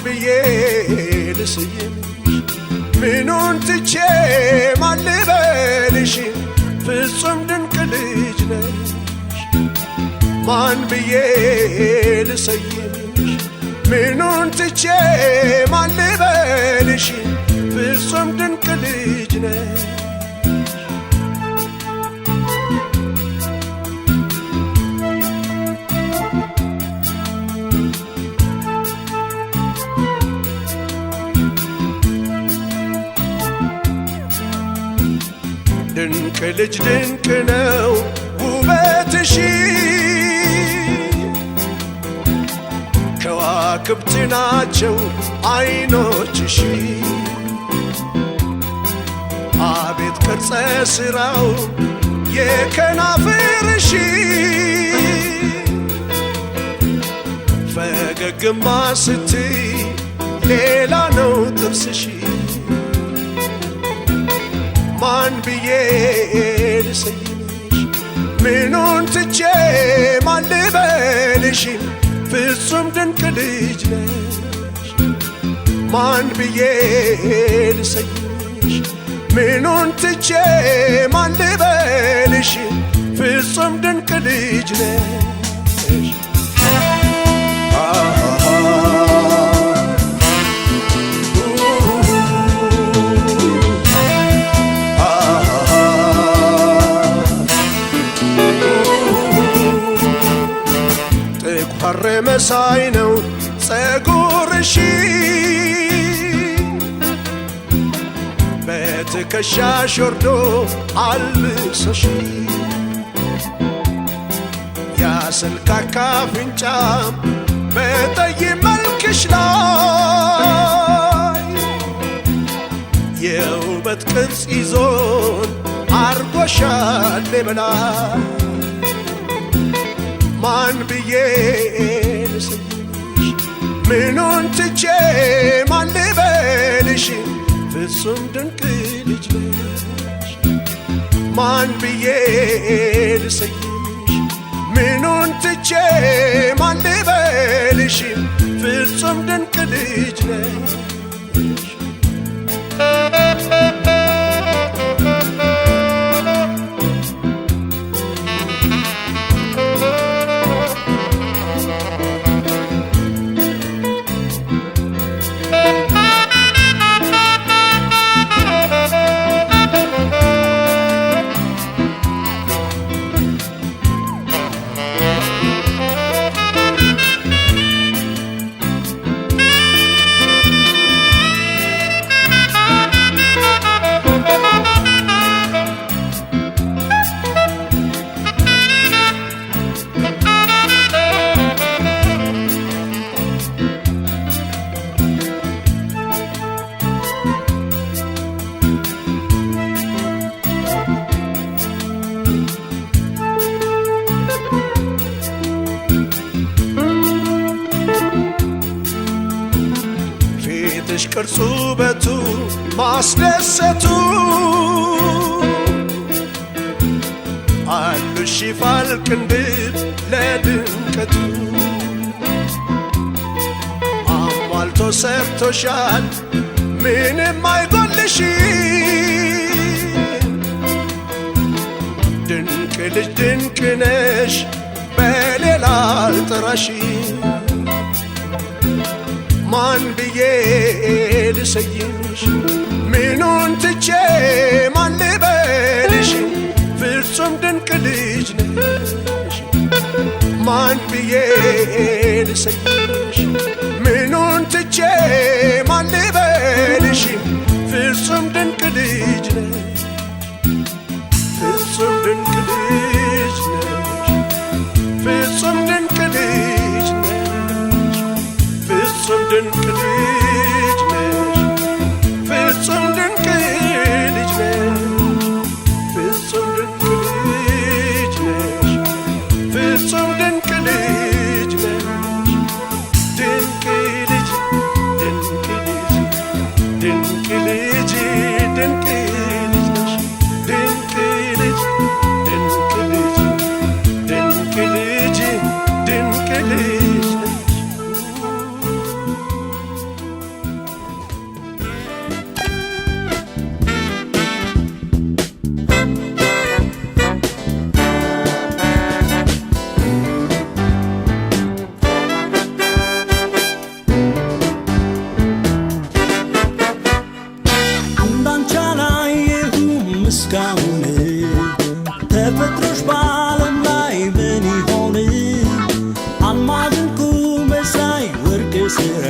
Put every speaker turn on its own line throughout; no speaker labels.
ብዬ ልስይምሽ ምኑን ትቼ ማን ልበልሽ ፍጹም ድንቅ ልጅ ነሽ ማን ብዬ ልሰይምሽ ምኑን ትቼ ማን ልበልሽ ፍጹም ድንቅ ልጅ ነሽ ድንቅ ልጅ ድንቅ ነው ውበትሽ ከዋክብት ናቸው አይኖችሽ አቤት ቅርጸ ሥራው የከናፍርሽ ፈገግማ ስትይ ሌላ ነው ጥርስሽ ማን ብዬ ልሰይምሽ ምኑን ትቼ ማን ልበልሽ ፍጹም ድንቅ ልጅ ነሽ ማን ብዬ ልሰይምሽ ምኑን ትቼ ማን ልበልሽ ፍጹም ድንቅ ልጅ ነሽ ሐር መሳይ ነው ጸጉርሽ በትከሻሽ ወርዶ አልብሶሽ ያሰልካካ አፍንጫም በጠይም መልክሽ ላይ የውበት ቅርጽ ይዞን አርጎሻል በላይ ማን ብዬ ልሰይምሽ ምኑን ትቼ ማን ልበልሽ ፍጹም ድንቅ ልጅ ነሽ ማን ብዬ ልሰይምሽ ምኑን ትቼ ማን ልበልሽ ፍጹም ድንቅ ልጅ ነሽ ቅርጹ ውበቱ ማስደሰቱ አሉሽ ይፋል ቅንድብ ለድምቀቱ አሟልቶ ሰርቶሻል ምንም አይጎልሽ ድንቅ ልጅ ድንቅ ነሽ በሌላ አልጠራሽ ማን ብዬ ልሰይምሽ ምኑን ትቼ ማን ልበልሽ ፍጹም ድንቅ ልጅ ነሽ ማን ብዬ ልሰይምሽ ምኑን ትቼ ማን ልበልሽ ፍጹም ድንቅ ልጅ ነሽ ፍጹም ድንቅ ልጅ ነሽ ፍጹም ድንቅ ልጅ ነሽ ፍጹም ድንቅ ልጅ ነሽ ፍጹም ድንቅ ልጅ ነሽ ፍጹም ድንቅ ልጅ ነሽ ፍጹም ድንቅ ልጅ ነሽ
ምስጋሁን ተፈጥሮሽ በዓለም ላይ ምን ይሆን አልማዝ ዕንቁ መሳይ ወርቅ ሥራ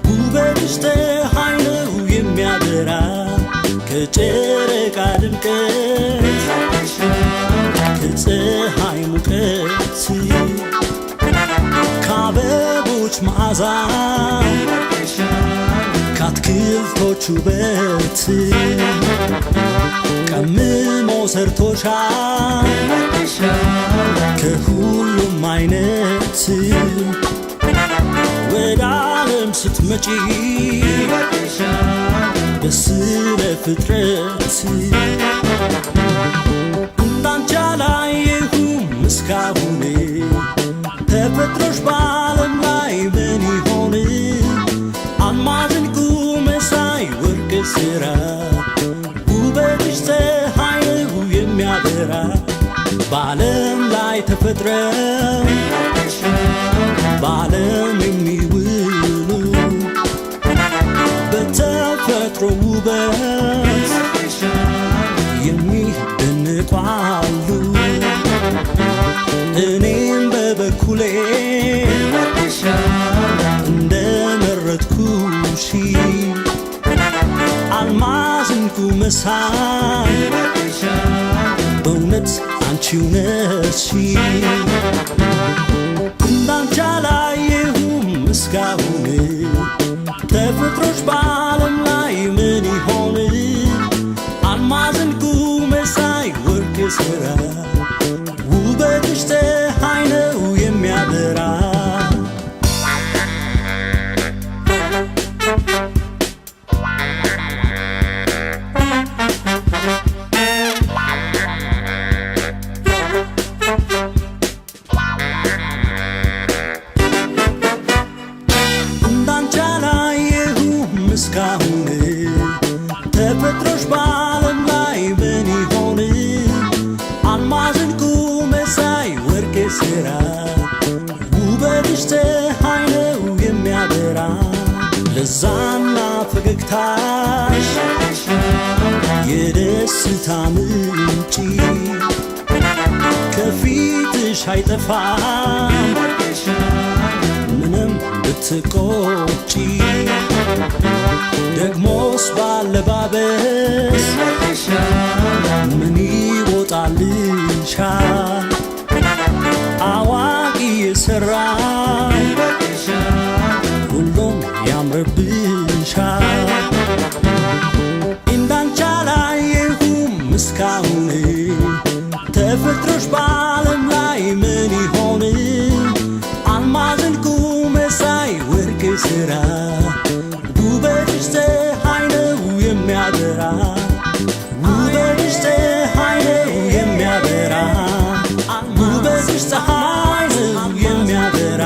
ውበትሽ ፀሐይ ነው የሚያበራ ከጨረቃ ድምቀት ከፀሐይ ሙቀት ከአበቦች መዓዛ ከአትክልቶች ውበት ቀምሞ ሰርቶሻል ከሁሉም አይነት ወደ ዓለም ስትመጪ በስነ ፍጥረት እንዳንቺ አላየሁም እስካሁን ተፈጥሮሽ በዓለም ላይ ምን ይሆን አልማዝ ዕንቁ መሳይ ወርቅ ሥራ ውበትሽ ፀሐይ ነው የሚያበራ በዓለም ላይ ተፈጥረው በዓለም የሚውሉ በተፈጥሮ ውበት የሚደንቁ አሉ እኔም በበኩሌ እንደመረጥኩሽ አልማዝ ዕንቁ መሳይ በእውነት አንቺው ነሽ እንዳንቺ አላየሁም እስካሁን ተፈጥሮሽ በዓለም ላይ ምን ይሆን አልማዝ ዕንቁ መሳይ ወርቅ ሥራ ውበትሽ ፀሐይ ነው የሚያበራ እንዳንቺ አላየሁም እስካሁን ተፈጥሮሽ በዓለም ላይ ምን ይሆን አልማዝ ዕንቁ መሳይ ወርቅ ሥራ ውበትሽ ፀሐይ ነው የሚያበራ ለዛና ፈገግታሽ የደስታ ምንጭ ከፊትሽ አይጠፋም ምንም ብትቆጪ ደግሞስ ባለባበስ ምን ይወጣልሻል አዋቂ የሠራ ሁሉም ያምርብሻል እንዳንቺ አላየሁም እስካሁን ተፈጥሮሽ በዓለም ላይ ምን ይሆን አልማዝ ዕንቁ መሳይ ወርቅ ሥራ ውበትሽ ፀሐይ ነው የሚያበራ ውበትሽ ፀሐይ ነው የሚያበራ ውበትሽ ፀሐይ ነው የሚያበራ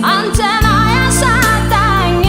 አንተን አያሳጣኝ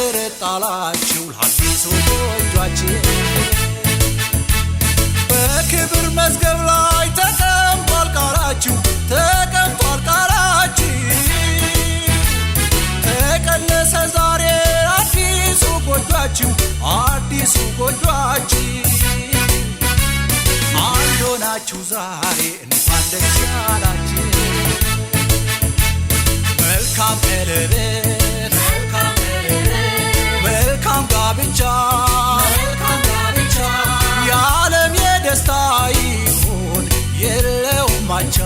መሰረት ጣላችሁ ለአዲሱ ጎጆአችን በክብር መዝገብ ላይ ተቀምጧል ቃላችሁ ተቀምጧል ቃላችሁ ተቀነሰ ዛሬ አዲሱ ጎጆአችሁ አዲሱ ጎጆአችሁ አንድ ሆናችሁ ዛሬ እንኳን ደስ ያላችሁ መልካም ቀለበት መልካም ጋብቻ የዓለም የደስታ ይሁን የለውም ማቻ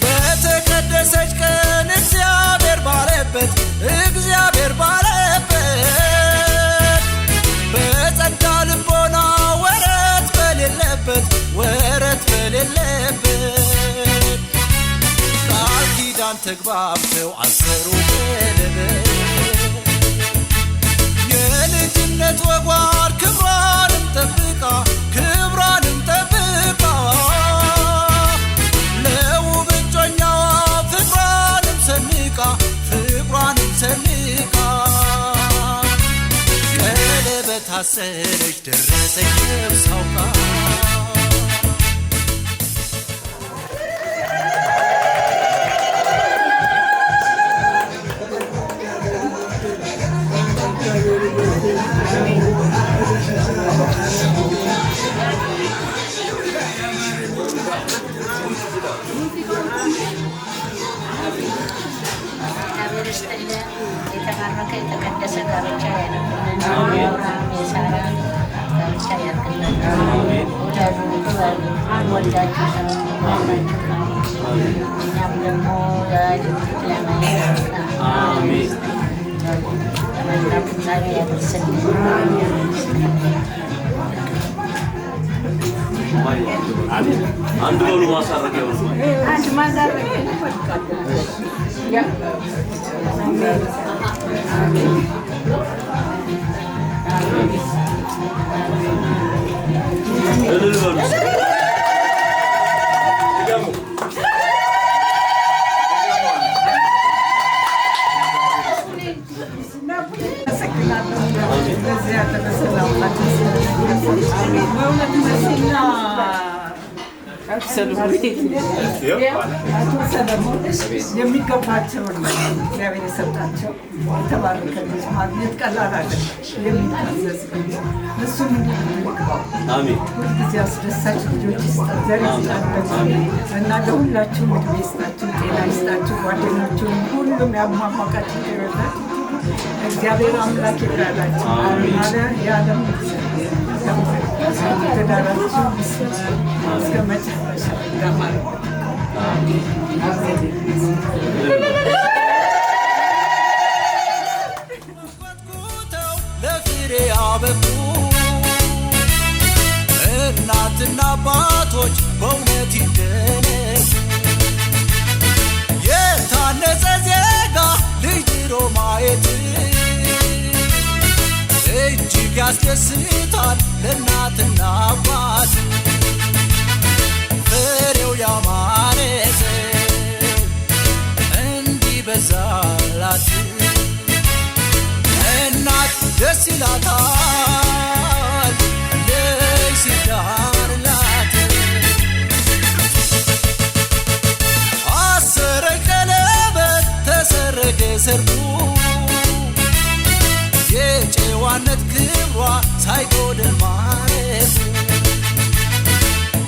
በተቀደሰች ቀን እግዚአብሔር ባለበት በጸጋ ልቦና ወረት በሌለበት ቃል ኪዳን ተግባብተው አሰሩ ቀለበት የልጅነት ወጓር ክብሯንም ጠብቃ ለውብ እጮኛዋ ፍቅሯንም ሰንቃ ቀለበት አሰረች ደረሰች ነፍስ አውቃ
የተባረከ የተቀደሰ ጋብቻ ያድርግልን። የአብርሃም የሳራ ጋብቻ ያድርግልን። ውለዱ ክበሉ ወልዳችሁ ሰላማችሁ እኛም ደግሞ ለድርጅት ለማየት ለመልካም ፍጻሜ ያደርስልን።
አንድ በሉ ማሳረጊያ
አንድ ማሳረጊያ
የሚገባቸውን እግዚአብሔር የሰጣቸው የተባረከ ልጅ ማግኘት ቀላል አይደለም። የሚታዘዝ እሱም ሁልጊዜ አስደሳች ልጆች ይስጣቸው፣ ዘር ይስጣቸው እና ለሁላችሁም ዕድሜ ይስጣችሁ፣ ጤና ይስጣችሁ። ጓደኞቹን ሁሉም ያሟሟቃችሁ ይረዳችሁ። እግዚአብሔር አምላክ ይርዳላችሁ። አለ የዓለም ትዳራችሁ እስከ መጨረሻ ጋማር
ለፍሬ አበቁ እናትና አባቶች በእውነት ይደነቁ። የታነጸ ዜጋ ልጅ ድሮ ማየት እጅግ ያስደስታል ለእናትና አባት ፍሬው ያማረ እንዲበዛላት እናት ደስ ይላታል ልጅ ሲዳርላት አሰረ ቀለበት ተሰረገ ሰርጉ የጨዋነት ክብሯ ሳይጎድል ማረፉ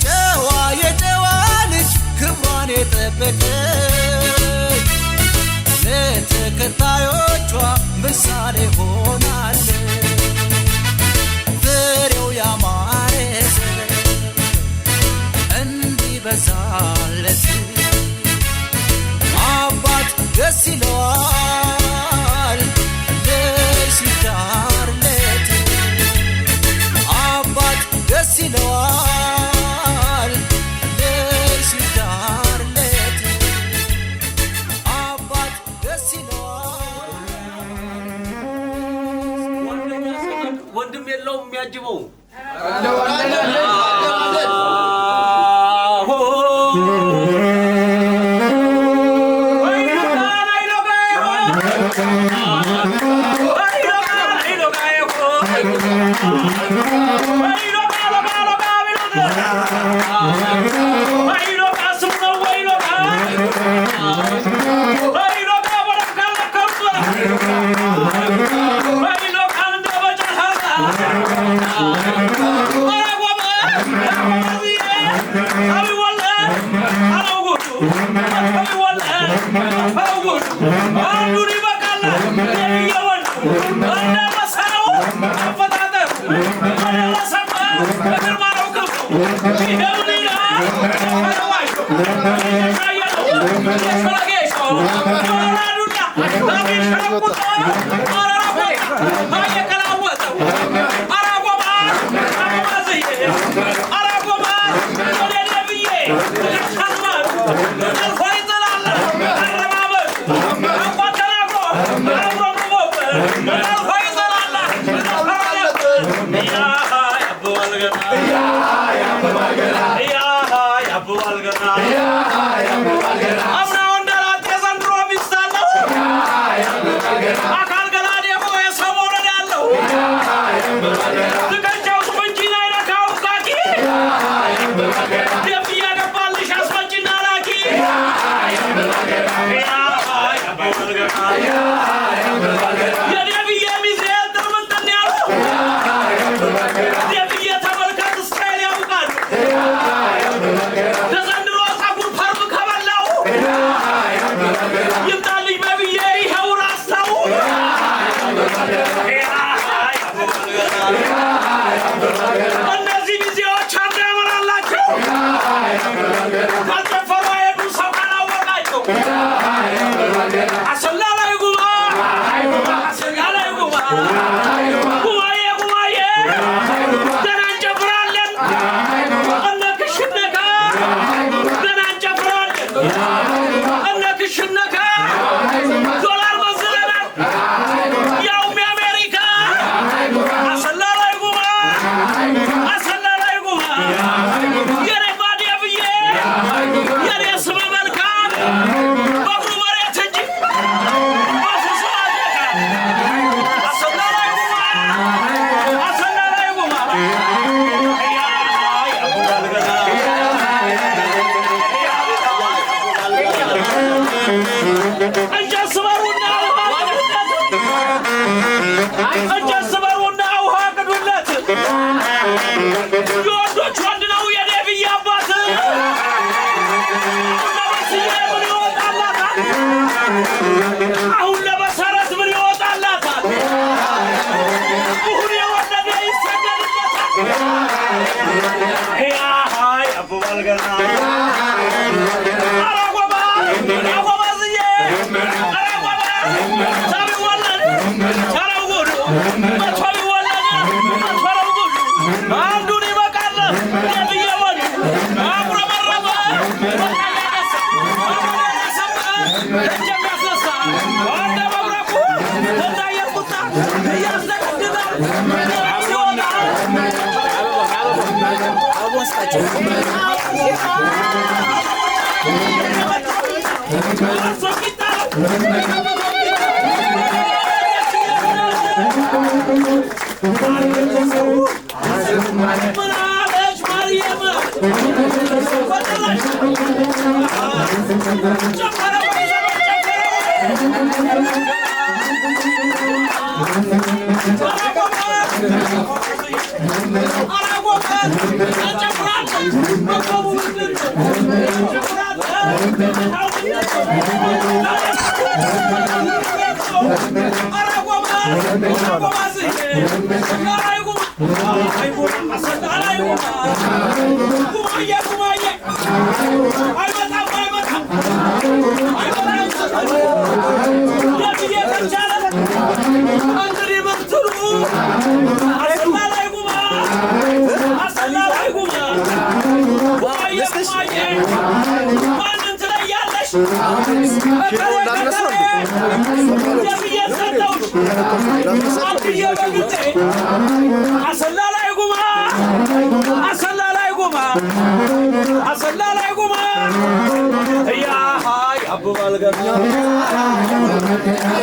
ጨዋ የጨዋ ልጅ ክብሯን የጠበቀች ለተከታዮቿ ምሳሌ ሆናለች። ፍሬው ያማረ ዘር እንዲበዛለት አባት ደስ ይለዋል ሲዳርለት አባት ደስ ይለዋል ሲዳርለት አባት ደስ ይለዋል።
ወንድም የለውም የሚያጅበው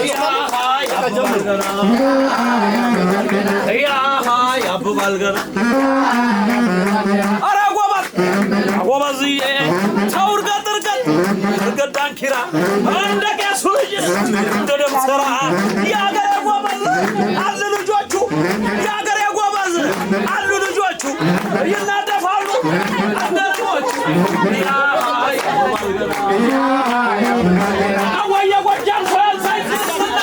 Ya
ያብባል ገና ኧረ ጎበዝ ጎበዝዬ ተው እርገጥ እርገጥ ዳንኪራ እንደ ቄሱ ልጅ እንደ ደብተራ የአገሬ ጎበዝ አሉ ልጆቹ የአገሬ ጎበዝ አሉ ልጆቹ ይናደፋሉ አንደኞቹ አወየ ጎጃም ፈረንሳይ ክርስትና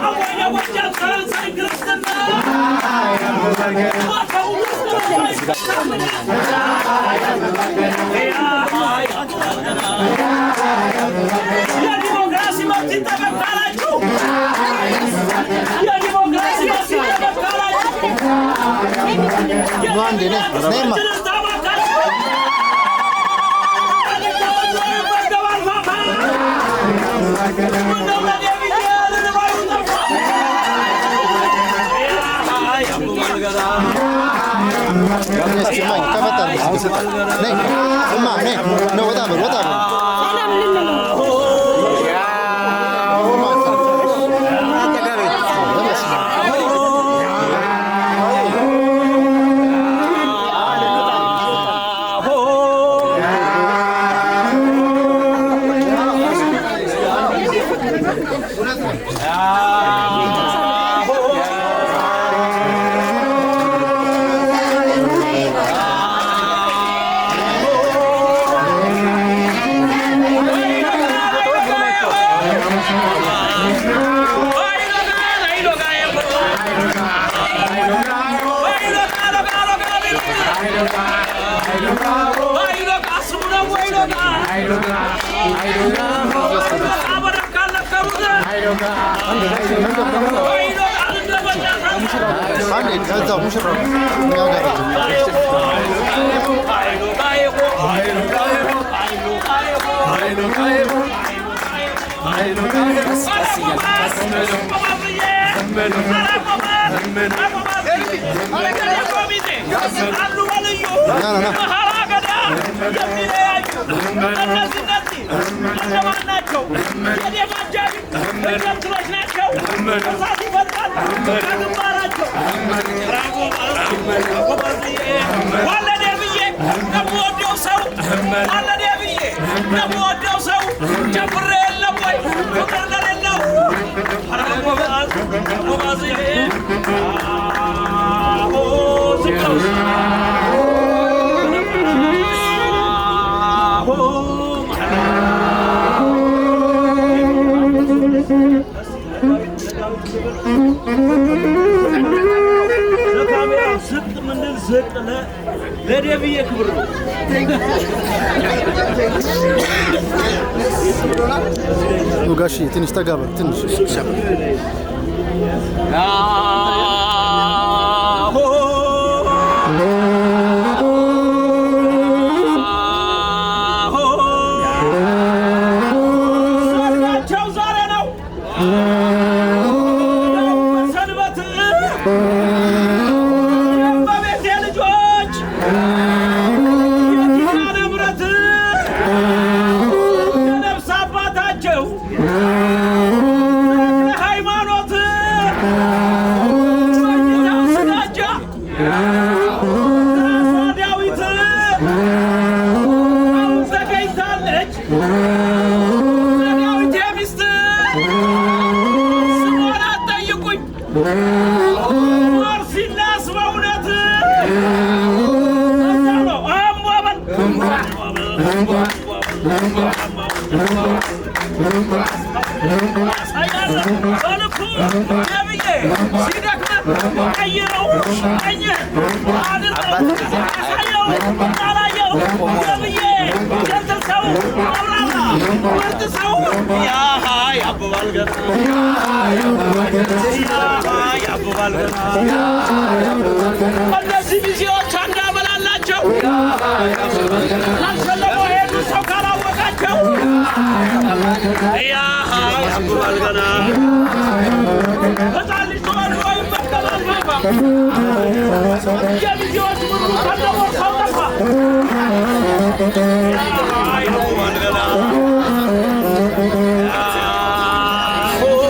አወየ ጎጃም ፈረንሳይ ክርስትና የዲሞክራሲ መብት ይጠበቃላችሁ የዲሞክራሲ መብት ይጠበቃላችሁ ለደብዬ ክብር ነው
ጋሺ ትንሽ ተጋባ ትንሽ
ዛሬ ነው ሰንበት Oh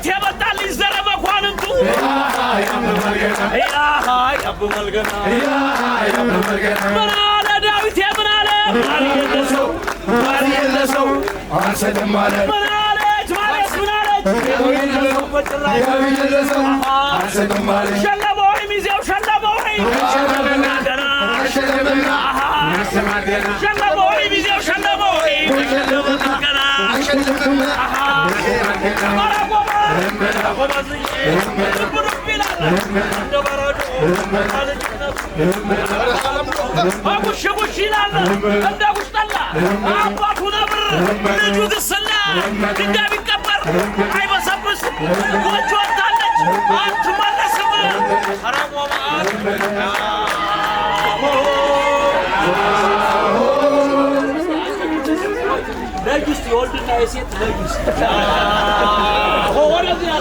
David ያብባል ገና ምን አለ ዳዊት ምን አለ ማር የለሰው አልሰለም አለ ምን አለች ማርያስ ምን አለች አልሰለም አለ ሸለመው ሚዜው ሸለመው ገና ሸለመው ሚዜው ሸለመው ገና አቡሽ ቡሽ ይላል እንደ ጉሽ ጠላ አባቱ ነብር ልጁ ግስላ ድንጋይ ቢቀበር አይበሰብስ ጎጆ ወጣለች አትመለስም ሐራም ወማት ለጁስ የወልድና የሴት ለጁስ ወደዚህ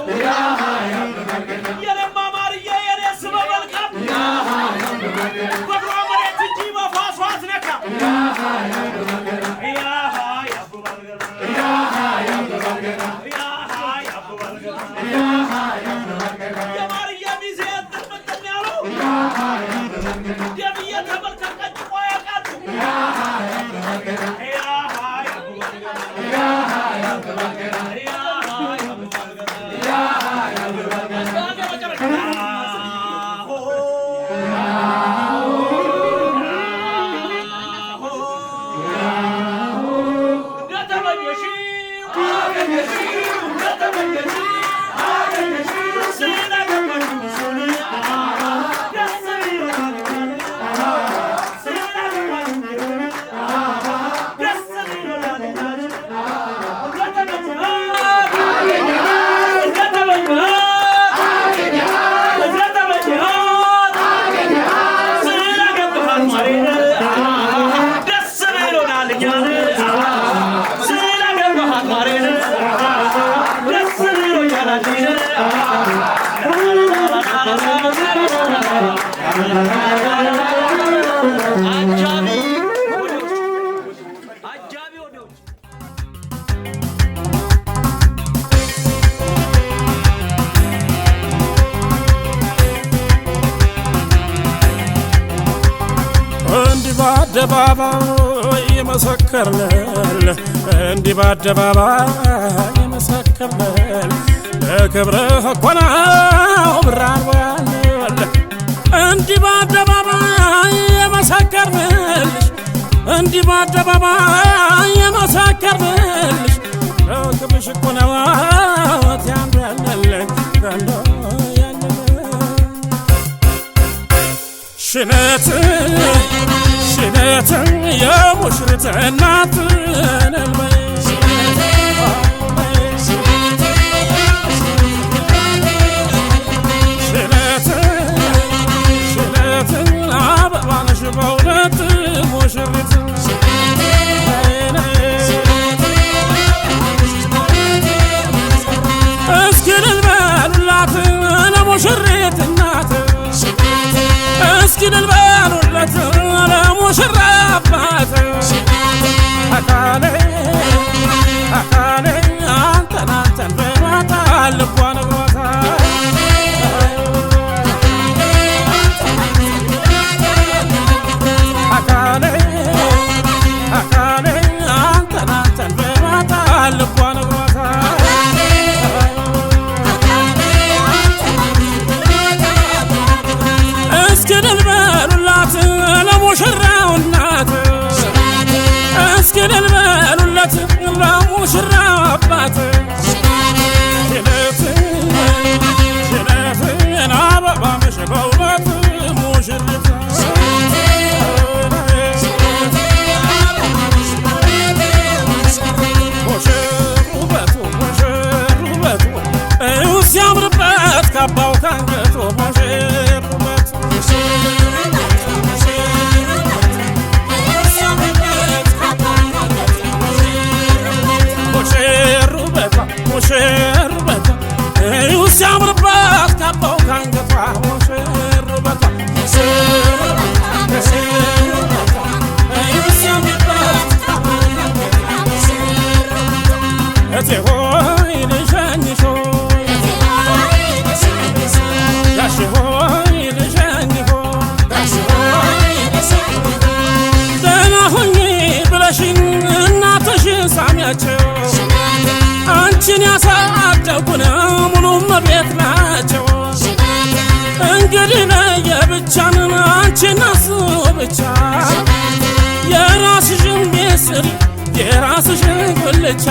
Yeah.
ደብዬ ተመልከት ቀጭቆ ያውቃሉ
በአደባባይ የመሰከርንል እንዲህ በአደባባይ የመሰከርንል ለክብርህ እኮ ነው ብርሃን ወያንል እንዲህ በአደባባይ የመሰከርንልሽ እንዲህ በአደባባይ የመሰከርንልሽ ለክብርሽ እኮ ነው ያንደልል ከንዶ ሽነት يا مشرت الناتن شنات العبر وانا شبولت مشرت اسكن البال ولات انا مشرت الناتن اسكن البال ولات انا مشرت أكالي أنت بماتا لبوان بوتا أكالي أنت بماتا لبوان بوتا اسكن البال ولات لمشرع والنات اسكن البال ولات لمشرع وبات شناتي انا بابا مش بولات مشرت وسيامربات كاباو كانجتو مشربات مشربات وسيامربات كاباو كانجتو مشربات اتهوي لجانشو داشهوي لجانشو دنا هوني بلاشين እናትሽን ሳሚያቸው አንቺን ያሳደጉን ሙሉም ቤት ናቸው እንግዲህ ለየብቻን አንቺን እሱ ብቻ የራስሽን ቤት ስሪ የራስሽን ጉልቻ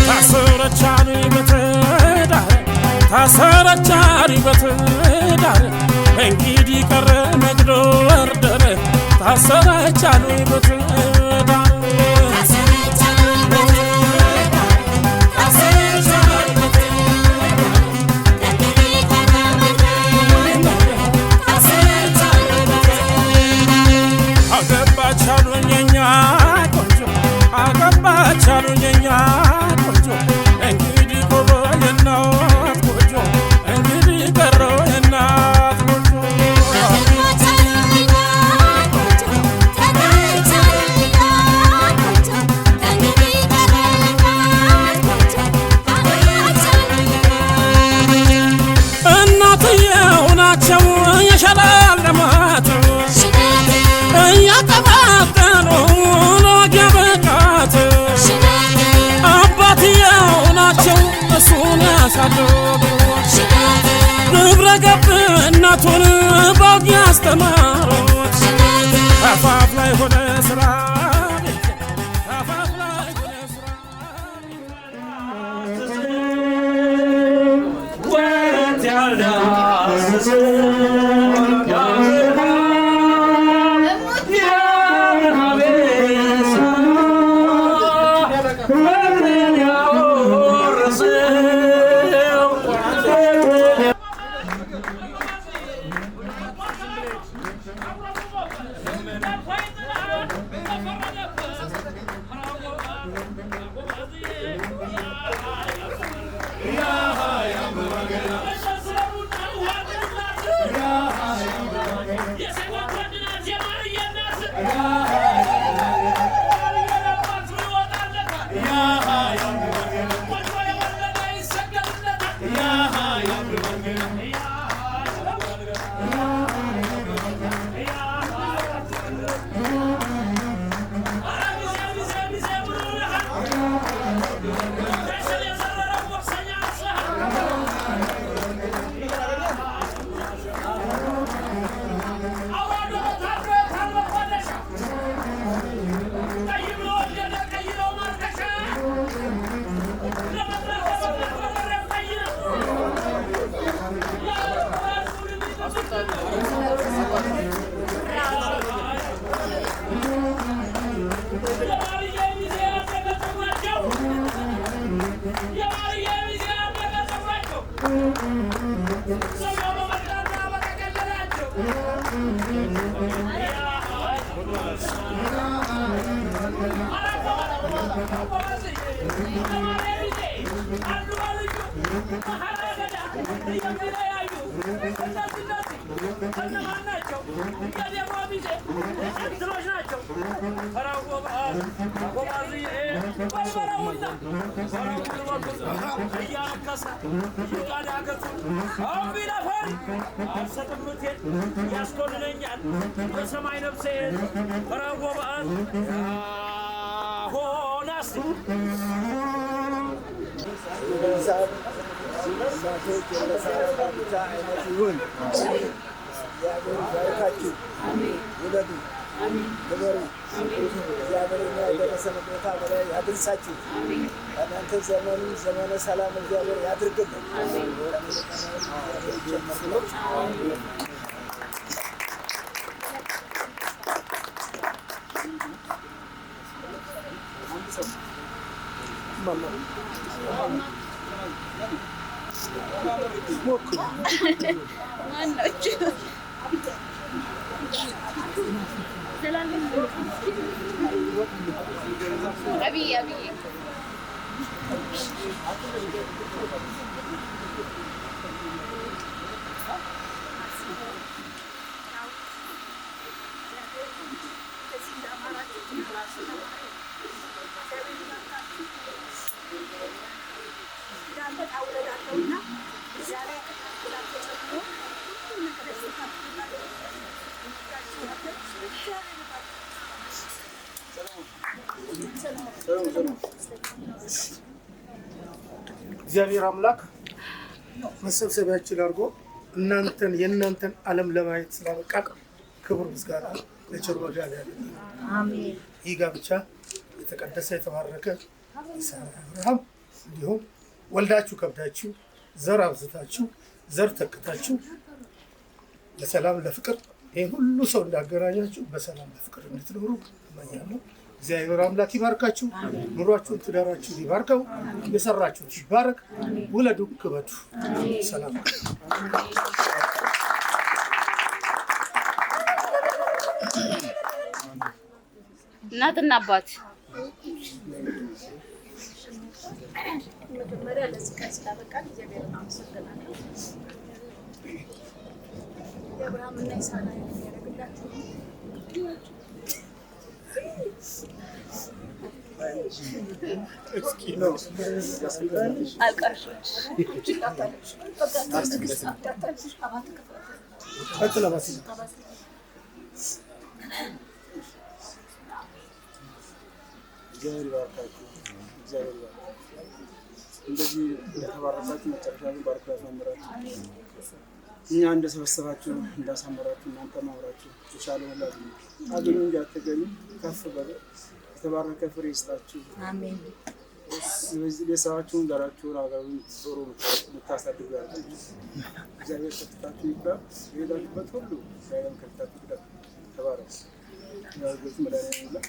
ታሰረቻሪ በትዳር ታሰረቻሪ በትዳር እንግዲህ ቀረ መግደርደር ታሰረቻሪ በትዳር አገባቻሉኛ ቆንጆ አገባቻሉኛ ቆንጆ እንግዲህ ቆቦልና ቆንጆ እንግዲህ ቀረውና ቆንጆ ወጣቱን በውግ ያስተማሩት አፋፍ ላይ ሆነ ስራ አፋፍ ላይ ሆነ ስራ ወት ያልዳሰሰ
ዘመነ ሰላም እግዚአብሔር ያድርግልን። እግዚአብሔር አምላክ መሰብሰቢያችን አድርጎ እናንተን የእናንተን ዓለም ለማየት ስላበቃ ክብር ምስጋና ለቸር ወዳለ አሜን። ይህ ጋብቻ የተቀደሰ የተባረከ ይሳራ አብርሃም እንዲሁም ወልዳችሁ ከብዳችሁ ዘር አብዝታችሁ ዘር ተክታችሁ ለሰላም ለፍቅር ይሄን ሁሉ ሰው እንዳገናኛችሁ በሰላም ለፍቅር እንድትኖሩ እመኛለሁ። እግዚአብሔር አምላክ ይባርካችሁ፣ ኑሯችሁን ትዳራችሁን ይባርከው፣ የሰራችሁት ይባረክ፣ ውለዱ ክበዱ። ሰላም
እናትና አባት
መጀመሪያ ለዚህ ቀን ስላበቃን እግዚአብሔር አመሰግናለሁ። የአብርሃምና ይስሐቅ ያደረግላችሁ አልቃሾች
እግዚአብሔር ይባርካችሁ። እግዚአብሔር ይባርካችሁ። እንደዚህ እንደተባረካችሁ መጨረሻ ባርካችሁ አምራችሁ እኛ እንደሰበሰባችሁ እንዳሳመራችሁ እናንተ ማውራችሁ ተሻለ ወላጅ አገኙ እንጂ አትገኙ ከፍ በለ የተባረከ ፍሬ ይስጣችሁ። አሜን። ስለዚህ ቤተሰባችሁን ዘራችሁን አገሩን ጥሩ ምታሳድጉ ያላችሁ እግዚአብሔር ሰጥታችሁ ይባል የሄዳችሁበት ሁሉ ሳይሆን ከፍታችሁ ይግዳ ተባረኩ። ያውቁት መድኃኒዓለም ይላል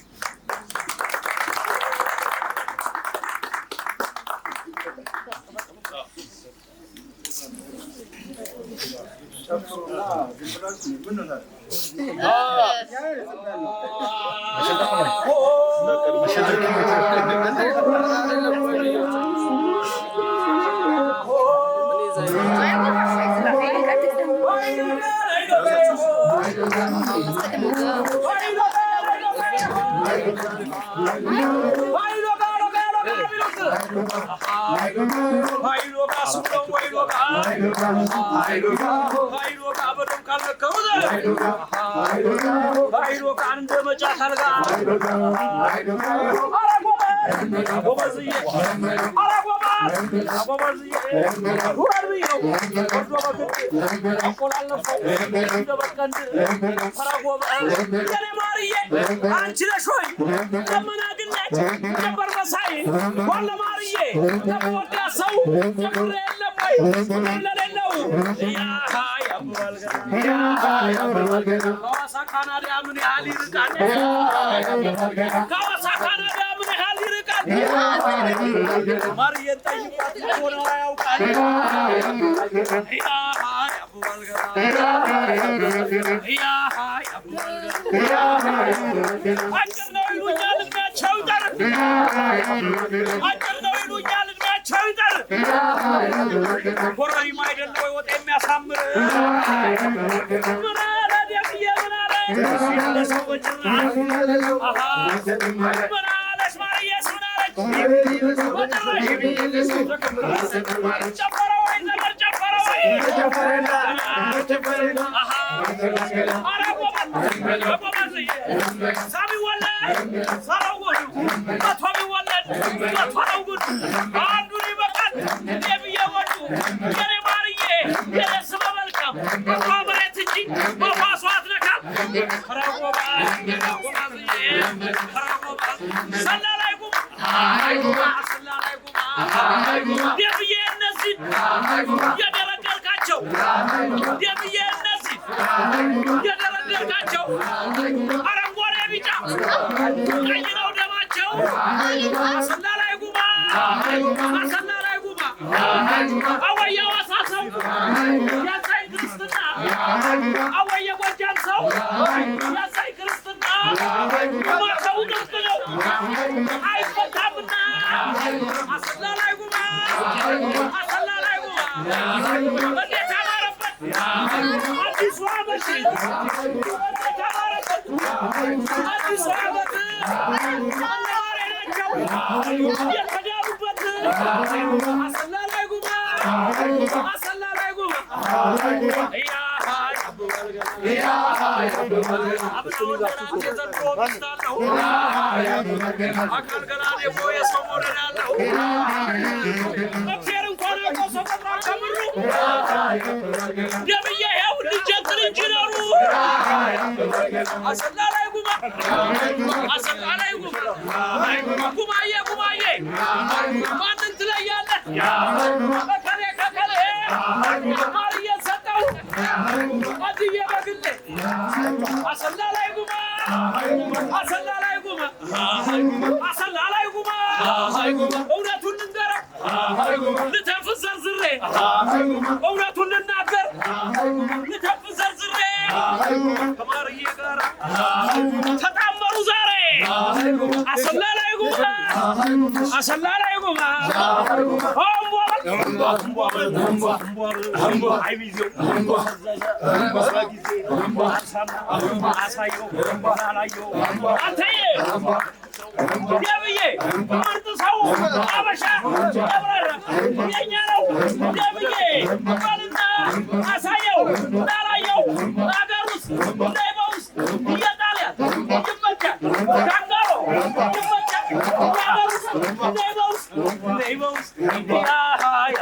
Neighbors,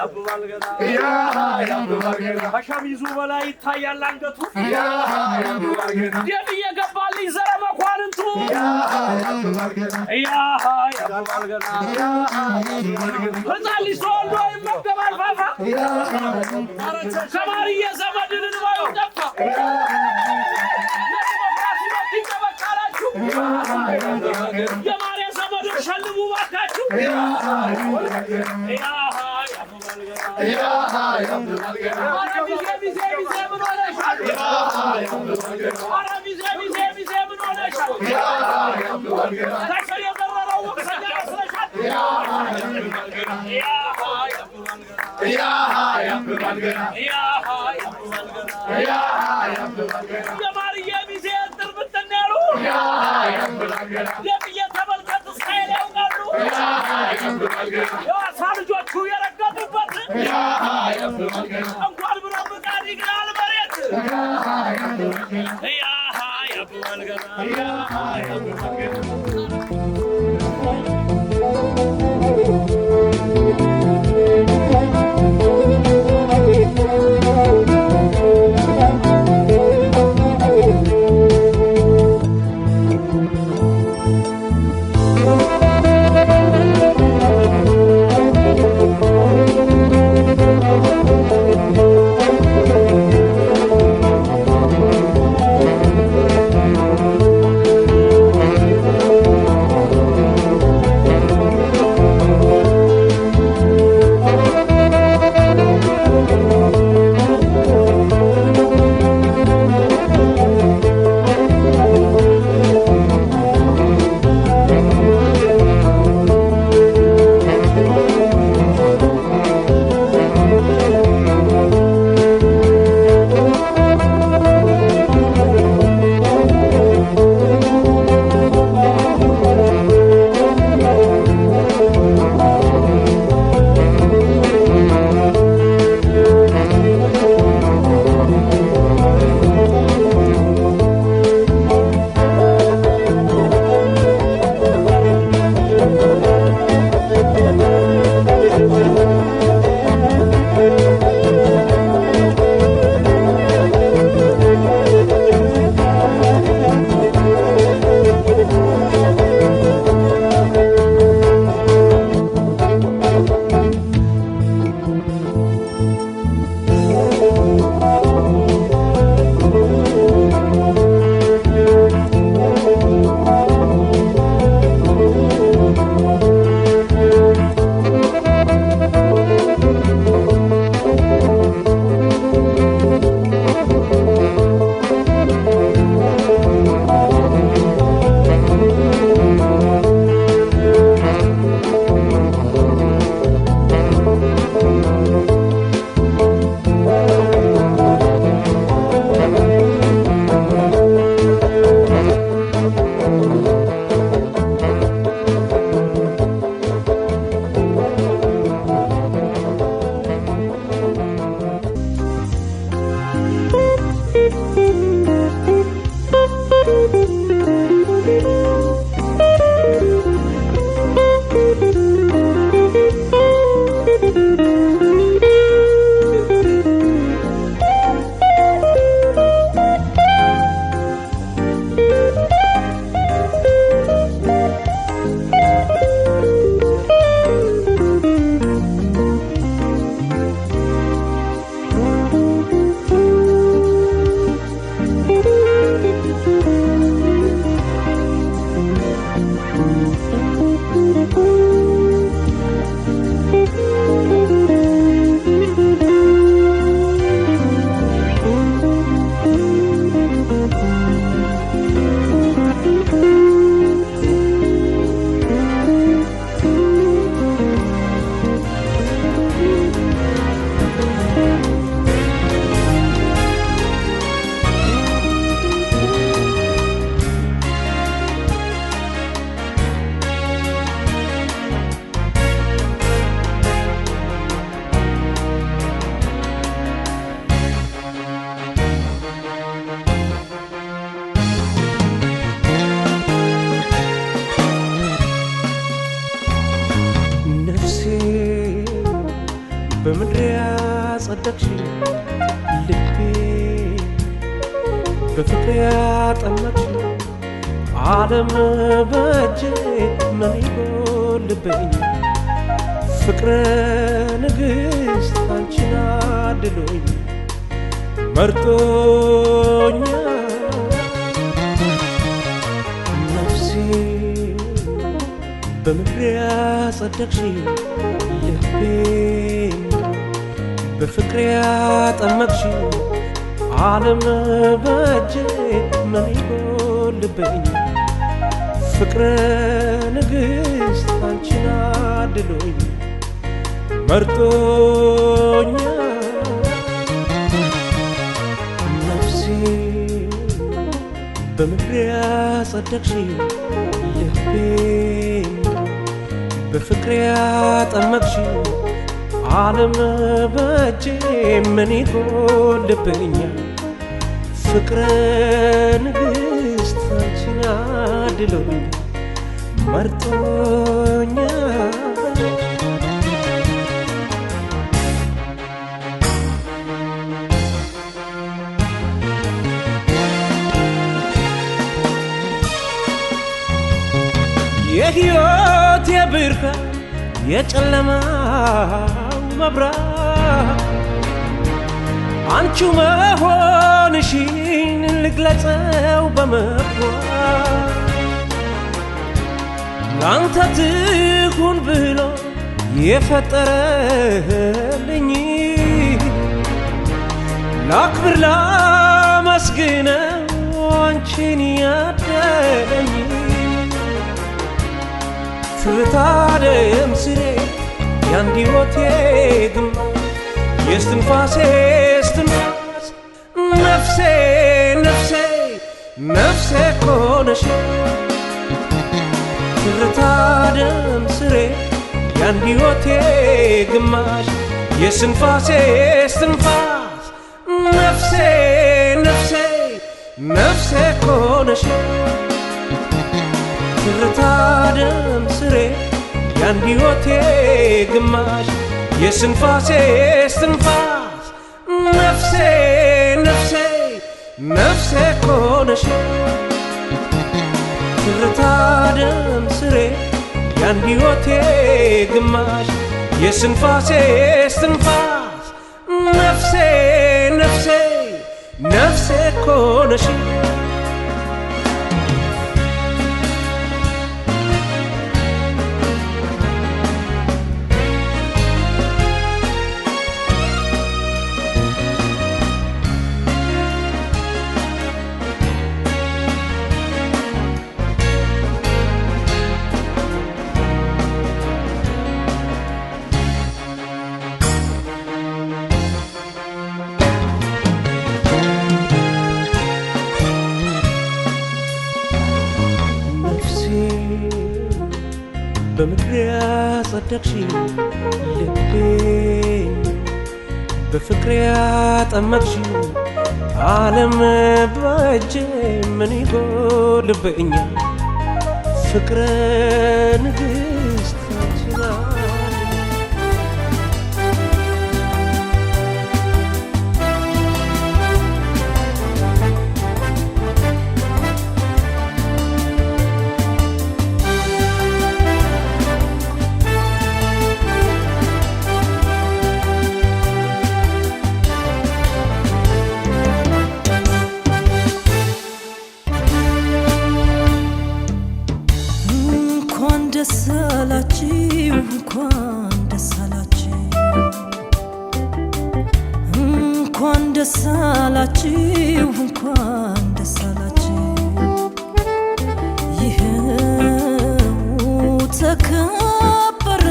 ያብባል ገና ከሸሚዙ በላይ ይታያል አንገቱ ደም እየገባልኝ ዘረ መኳንንቱ ያብባል ገና ሕፃን ልጅ ተወልዶ ይመገባል ፋፋ ከማርዬ ዘመድን እንባዩ ጠፋ ለዲሞክራሲ መብት ይጠበቃላችሁ የማርያ ዘመዶች ሸልሙ ባካችሁ የማርዬ ሚዜ ጥርብትን ያሉ ለብዬ ተመልከት እስካይል ያውቃሉ የዋሳ ልጆቹ የረገጡበት እንኳን ብሎ ምጣድ ይግላል መሬት ያብባል
በምድር ያጸደቅሽ ልቤ በፍቅር ያጠመቅሽ ዓለም በእጄ ምን ይጎልብኝ ፍቅረ ንግሥት አንቺን አድሎኝ መርጦኛ ነፍሴ በምድር ያጸደቅሽ ልቤ በፍቅር ያጠመቅሽ ዓለም በእጄ ምን ይጎልብኝ ፍቅረ ንግሥት አንቺን አድሎኝ መርጦኛ ነፍሴ በምድር ያጸደቅሽ ልቤ በፍቅር ያጠመቅሽ ዓለም በእጄ ምን ይጎልብኛል ፍቅረ ንግሥት አንቺን አድሎኝ መርጦኛል የሕይወት የብርሃን የጨለማው መብራት አንቺው መሆንሽን ልግለጸው በመግባት ላንተ ትሁን ብሎ የፈጠረልኝ ላክብር ላመስግነው አንቺን ያደለኝ ትታደም ስሬ ያንዲ ሕይወቴ ግንባር የስትንፋሴ እስትንፋስ ነፍሴ ነፍሴ ነፍሴ ኮነሽ ትታደም ስሬ ያንዲ ሕይወቴ ግማሽ የስትንፋሴ እስትንፋስ ነፍሴ ነፍሴ ነፍሴ ኮነሽ ትታደም ስሬ ያንዲ ሕይወቴ ግማሽ የስትንፋሴ እስትንፋስ ነፍሴ ነፍሴ ነፍሴ ኮነሽ ትታደም ስሬ ያንዲ ሕይወቴ ግማሽ የስትንፋሴ እስትንፋስ ነፍሴ ነፍሴ ነፍሴ ኮነሽ በምድር ያጸደቅሽ ልቤ በፍቅር ያጠመቅሽ ዓለም በእጄ ምን ይጎልብኛል ፍቅረ ንግሥት አንቺን
እንኳን ደስ አላችሁ እንኳን ደስ አላችሁ ይኸው ተከበረ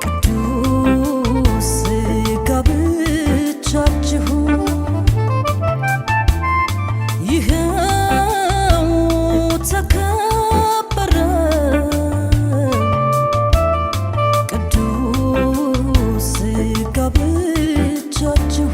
ቅዱስ ጋብቻችሁ ይኸው ተከበረ ቅዱስ ጋብቻችሁ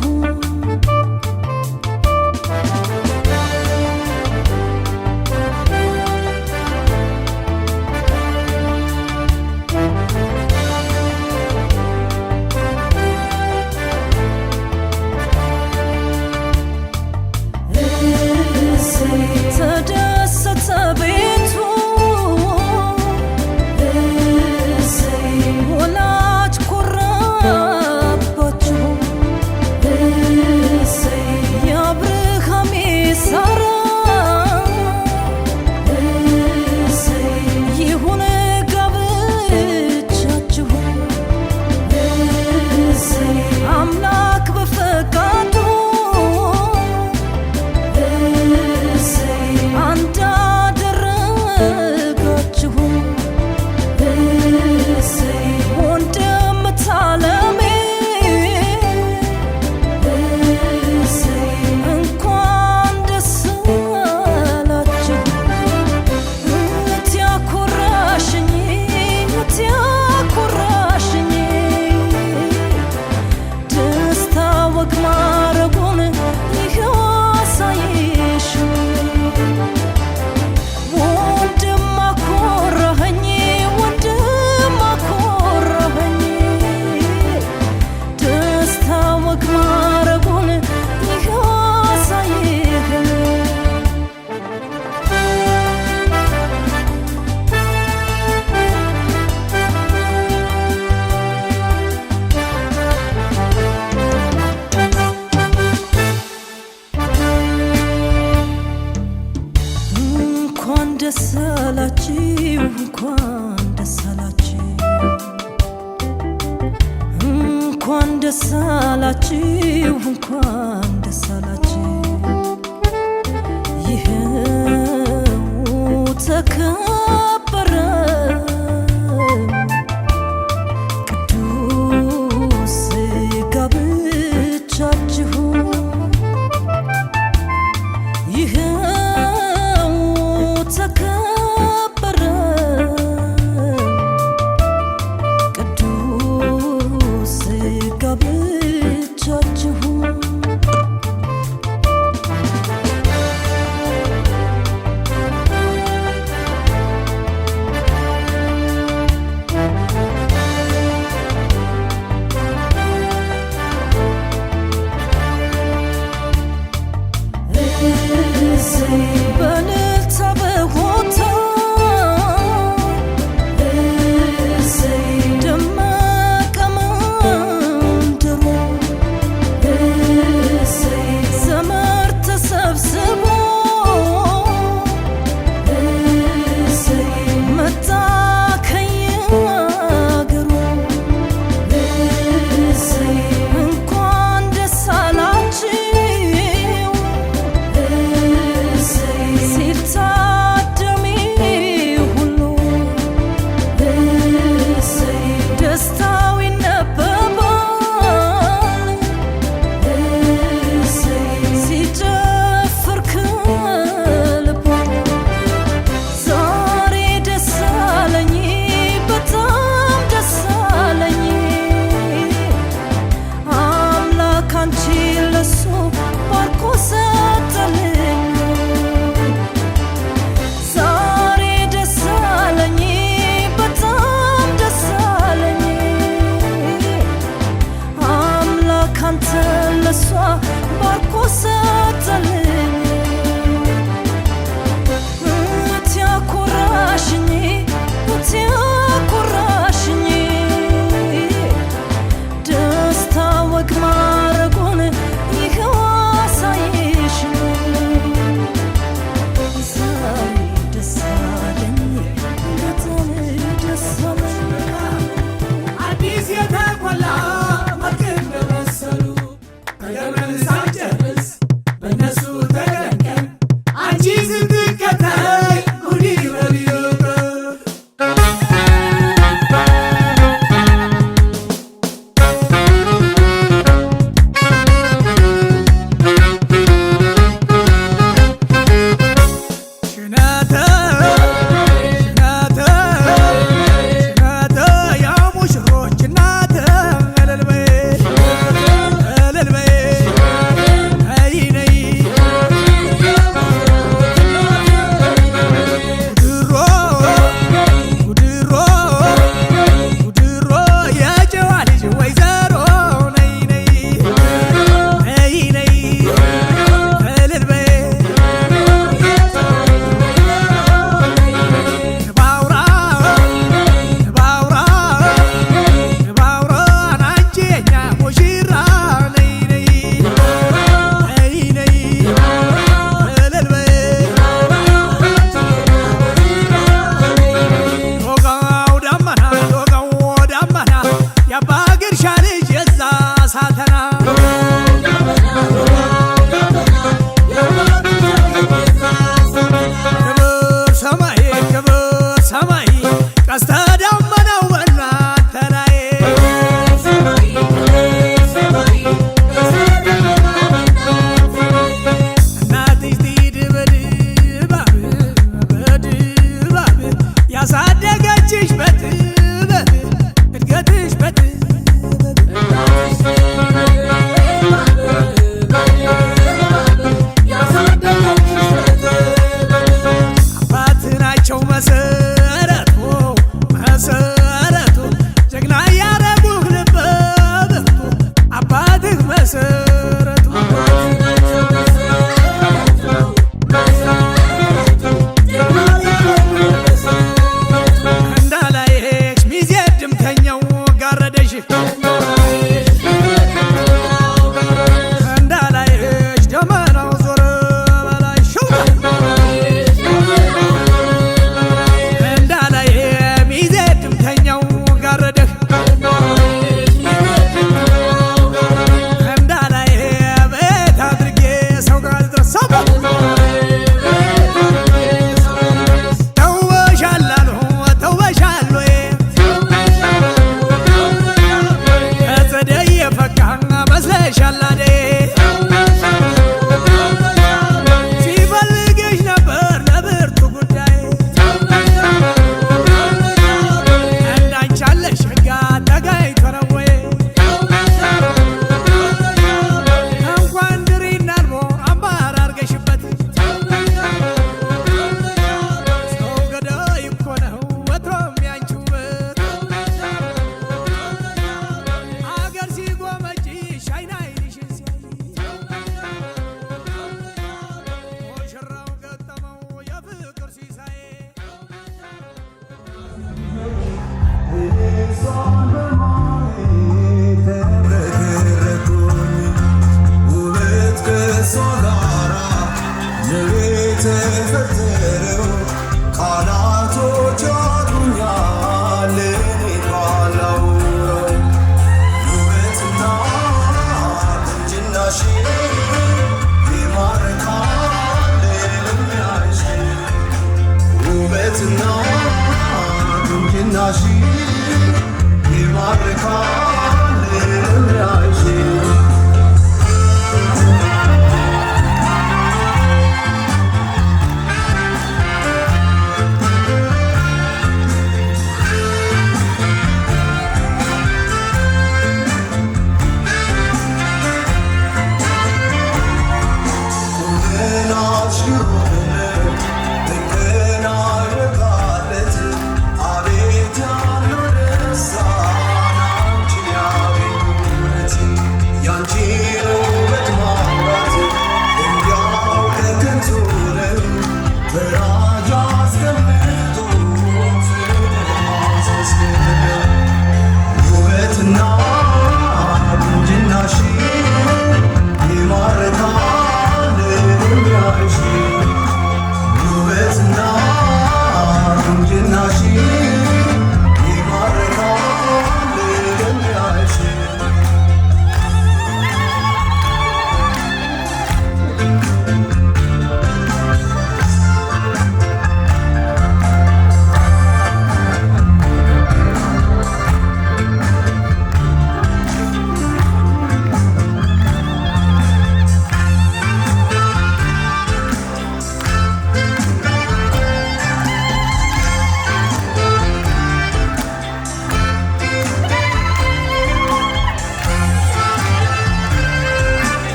እንኳን ደስ አላችሁ እንኳን ደስ አላችሁ ይኸው ተከበረ ቅዱስ ጋብቻችሁ ይኸው ተከበረ ቅዱስ ጋብቻችሁ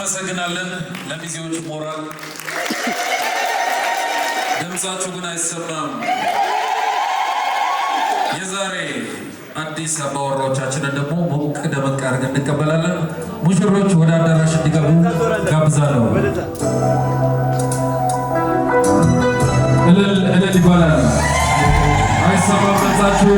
እናመሰግናለን ለሚዜዎች ሞራል ድምጻችሁ ግን አይሰማም። የዛሬ አዲስ አባወራዎቻችንን ደግሞ ሞቅ ደመቅ አድርገን እንቀበላለን። ሙሽሮች ወደ አዳራሽ እንዲገቡ ጋብዛለሁ። እልል ይባላል። አይሰማም ድምጻችሁ።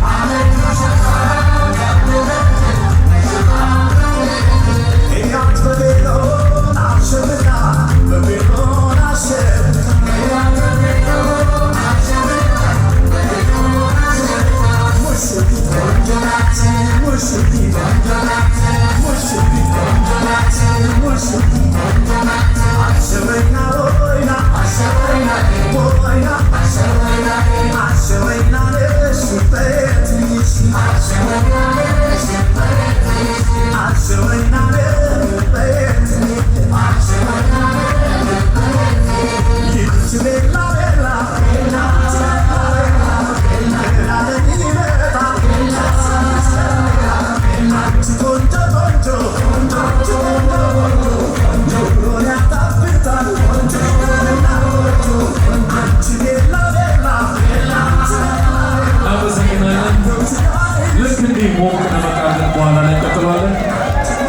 I'm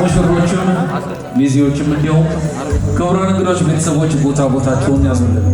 ሙሽሮችም ሚዜዎችም እንዲሁም ክቡራን እንግዶች ቤተሰቦች ቦታቸውን ያዙልን።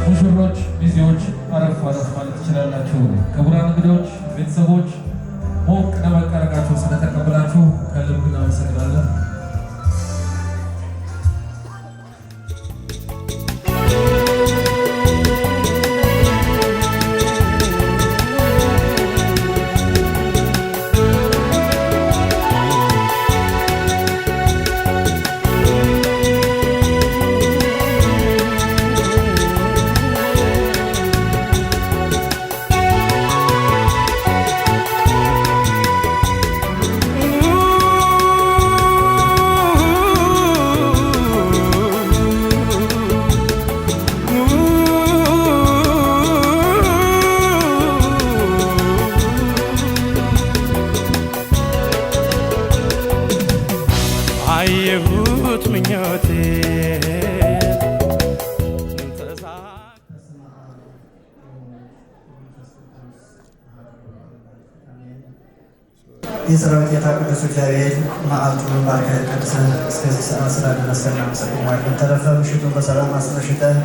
ሙሽሮች ሚዜዎች አረፍ ማለት ትችላላችሁ። ክቡራን እንግዶች ቤተሰቦች ሞቅ ደመቅ አድርጋችሁ ስለተቀበላችሁ ከልብ እናመሰግናለን።
አየሁት ምኞቴ
የሰራዊት ጌታ ቅዱስ እግዚአብሔር መዓልቱን ባርከህ ቀድሰህ እስከዚህ ሰዓት ስላደረስከን እናመሰግናለን። ተረፈ ምሽቱን በሰላም አስመሽተህ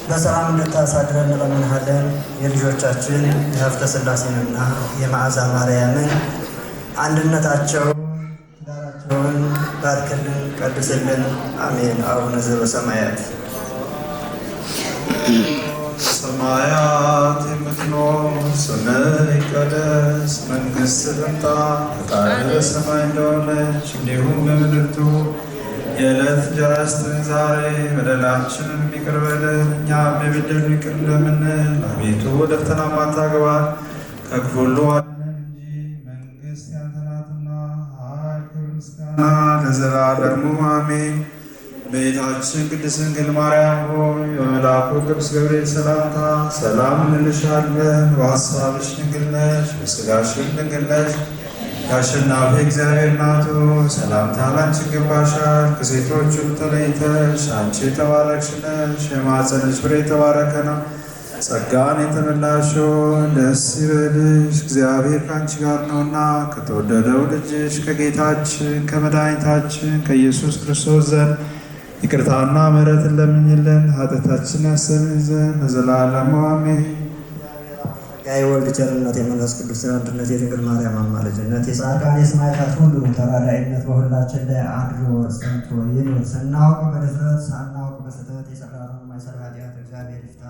በሰላም እንድታሳድረን እንለምንሃለን። የልጆቻችን የሀብተ ሥላሴንና የመዓዛ ማርያምን አንድነታቸው ዳራቸውን ባርክልን፣ ቀድስልን። አሜን። አቡነ ዘበሰማያት
ሰማያት የምትኖር ስምህ ይቀደስ፣ መንግሥትህ ትምጣ፣ ፈቃድህ በሰማይ እንደሆነች እንዲሁም በምድር ትሁን። የዕለት እንጀራችንን ስጠን ዛሬ፣ በደላችንን ይቅር በለን እኛም የበደሉንን ይቅር እንደምንል። አቤቱ ወደ ፈተና አታግባን ከክፉ ሁሉ አድነን እንጂ መንግሥት ያንተ ናትና፣ ኃይል፣ ክብር፣ ምስጋና ለዘላለሙ አሜን። ቤታችን ቅድስት ድንግል ማርያም ሆይ በመልአኩ ቅዱስ ገብርኤል ሰላምታ ሰላም እንልሻለን። በሐሳብሽ ድንግል ነሽ፣ በሥጋሽም ድንግል ነሽ። የአሸናፊ እግዚአብሔር እናቱ ሰላምታ ላንቺ ይገባሻል። ከሴቶች ሁሉ ተለይተሽ አንቺ የተባረክሽ ነሽ፣ የማኅፀንሽ ፍሬ የተባረከ ነው። ጸጋን የተመላሽ ሆይ ደስ ይበልሽ፣ እግዚአብሔር ከአንቺ ጋር ነውና ከተወደደው ልጅሽ ከጌታችን ከመድኃኒታችን ከኢየሱስ ክርስቶስ ዘንድ ይቅርታና ምሕረትን ለምኝልን ኃጢአታችንን ያሰብን ዘንድ ለዘላለሙ አሜን።
የወልድ ቸርነት የመንፈስ ቅዱስ አንድነት የድንግል ማርያም አማላጅነት የጻድቃን የሰማዕታት ሁሉ ተራዳኢነት በሁላችን ላይ አድሮ ጸንቶ ይኑር። ስናውቅ በድፍረት ሳናውቅ በስህተት የሠራነውን የማይሠራ ኃጢአት እግዚአብሔር ይፍታ።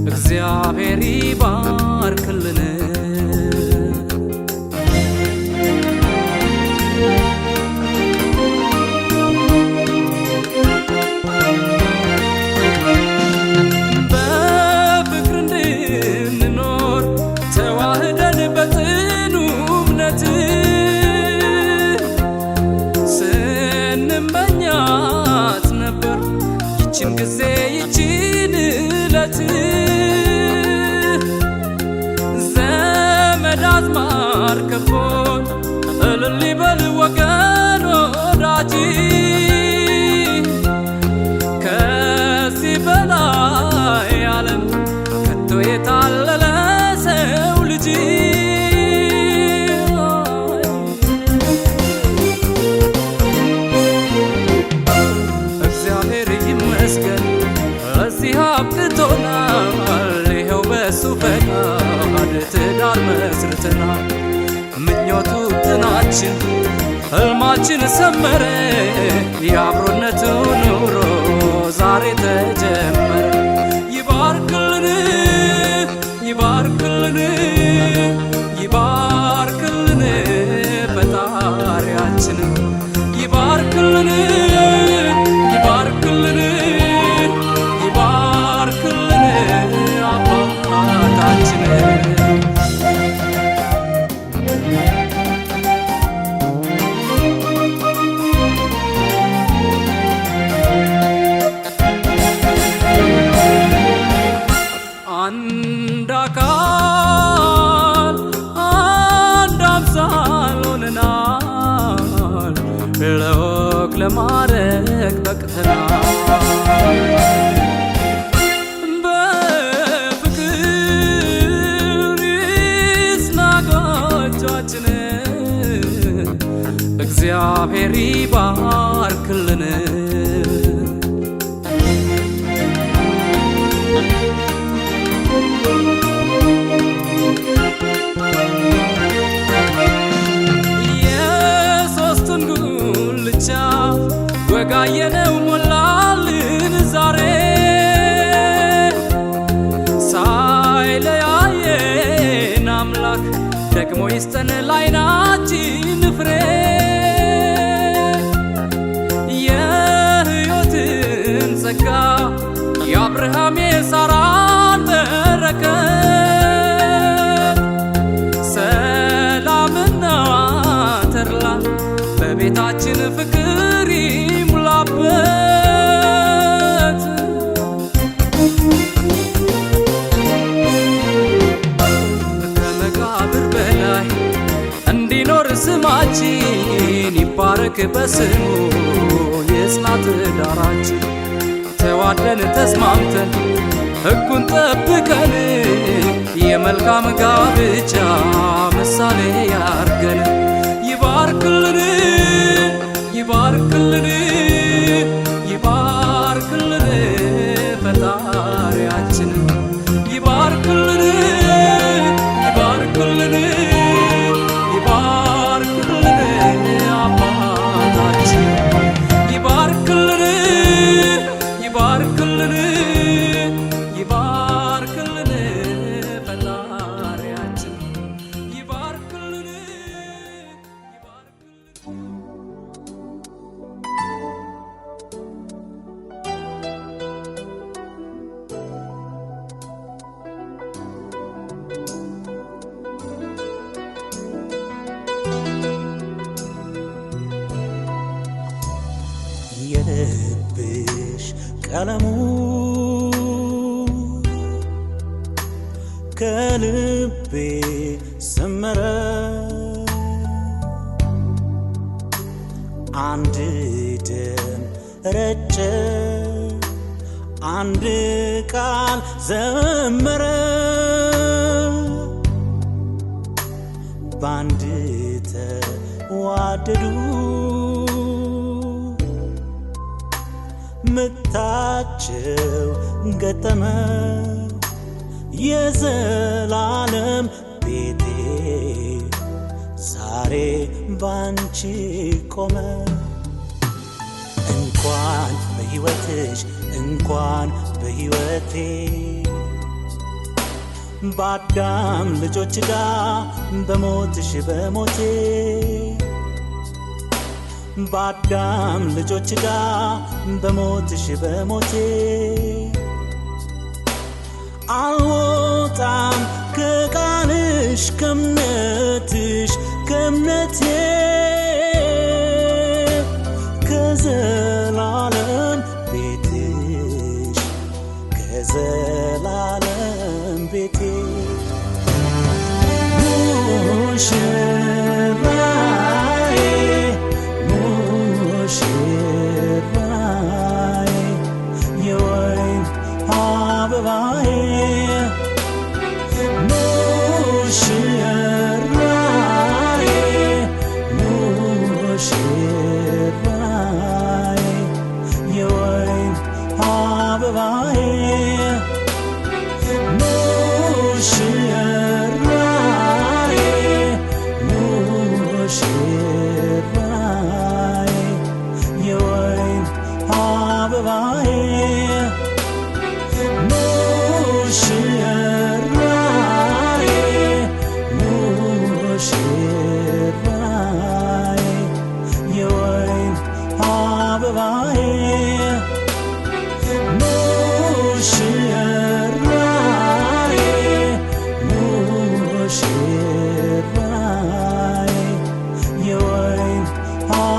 እግዚአብሔር ይባርክልን። በፍቅር እንድንኖር ተዋህደን በጽኑ እምነት ስንመኛት ነበር ይችን ጊዜ ይችን ዕለት አዝማር ከቦን እልል ይበል ወገን ወዳጅ ከዚህ በላይ ዓለም ከቶ የታለለ ሰው ልጅ እግዚአብሔር ይመስገን ለዚህ አብቅቶናል። ይኸው በሱ ፈቃድ ትዳር መስርተናል። ምኞቱ ጥናችን ሕልማችን ሰመረ። የአብሮነቱ ኑሮ ዛሬ ተጀመረ። ይባርክልን ይባርክልን ይባርክልን ፈጣሪያችን ይባርክልን ይባርክልን ይባርክልን አባታችን አንድ አካል አንድ አምሳል ሆነናል። ለወግ ለማዕረግ በቅተናል። በፍቅር ይጽና ጎጆአችን እግዚአብሔር ይባርክልን። የሶስቱን ጉልቻ ወጋየነው ሞላልን ዛሬ ሳይለያየን አምላክ ደግሞ ይስጠን ላይናችን ፍሬ የሕይወትን ጸጋ የአብርሃም የሳራን በረከት ሰላምና ተድላ በቤታችን ፍቅር ይሙላበት። ከመቃብር በላይ እንዲኖር ስማችን ይባረክ በስሙ የጽና ትዳራችን ተዋደን ተስማምተን ሕጉን ጠብቀን የመልካም ጋብቻ ምሳሌ ያርገን። ይባርክ ይባርክልን ይባርክልን አባታችን ይባርክልን ይባርክልን ይባርክልን ፈጣሪያችን ይባርክልን
የልብሽ ቀለሙ ከልቤ ሰመረ አንድ ደም ረጨ አንድ ቃል ዘመረ ባንድ ተዋደዱ ምታቸው ገጠመ የዘላለም ቤቴ ዛሬ ባንቺ ቆመ እንኳን በሕይወትሽ እንኳን በሕይወቴ በአዳም ልጆች ጋር በሞትሽ በሞቴ በአዳም ልጆች ጋር በሞትሽ በሞቴ አልወጣም ከቃልሽ ከእምነትሽ ከእምነቴ ከዘላለም ቤትሽ ከዘላለም ቤቴ ሙሽራዬ ሙሽራዬ የወይን አበባዬ ሙሽራዬ ሙሽራዬ የወይን አበባዬ ሙሽራዬ ሙሽራዬ የወይን አበባዬ ሙሽራዬ ሙሽራዬ የወይን አበባዬ ሙሽራዬ ሙሽራዬ የወይን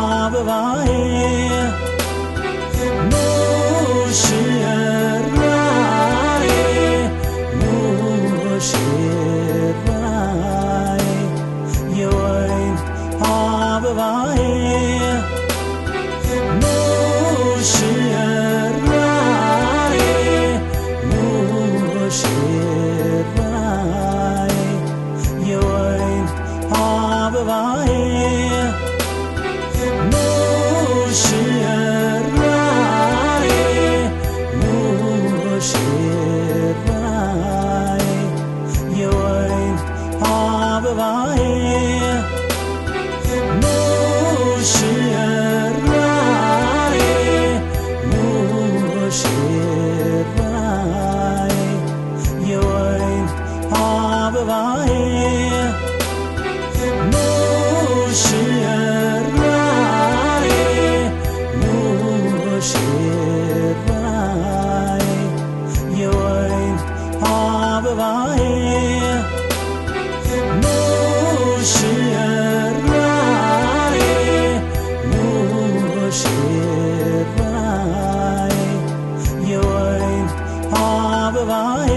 አበባዬ ሙሽራዬ ሙሽራዬ የወይን አበባዬ ሙሽራዬ ሙሽራዬ የወይን አበባዬ ሙሽራዬ ሙሽራዬ የወይን አበባዬ ሙሽራዬ ሙሽራዬ የወይን አበባዬ ሙሽራዬ ሙሽራዬ የወይን አበባዬ ሙሽራዬ ሙሽራዬ የወይን አበባዬ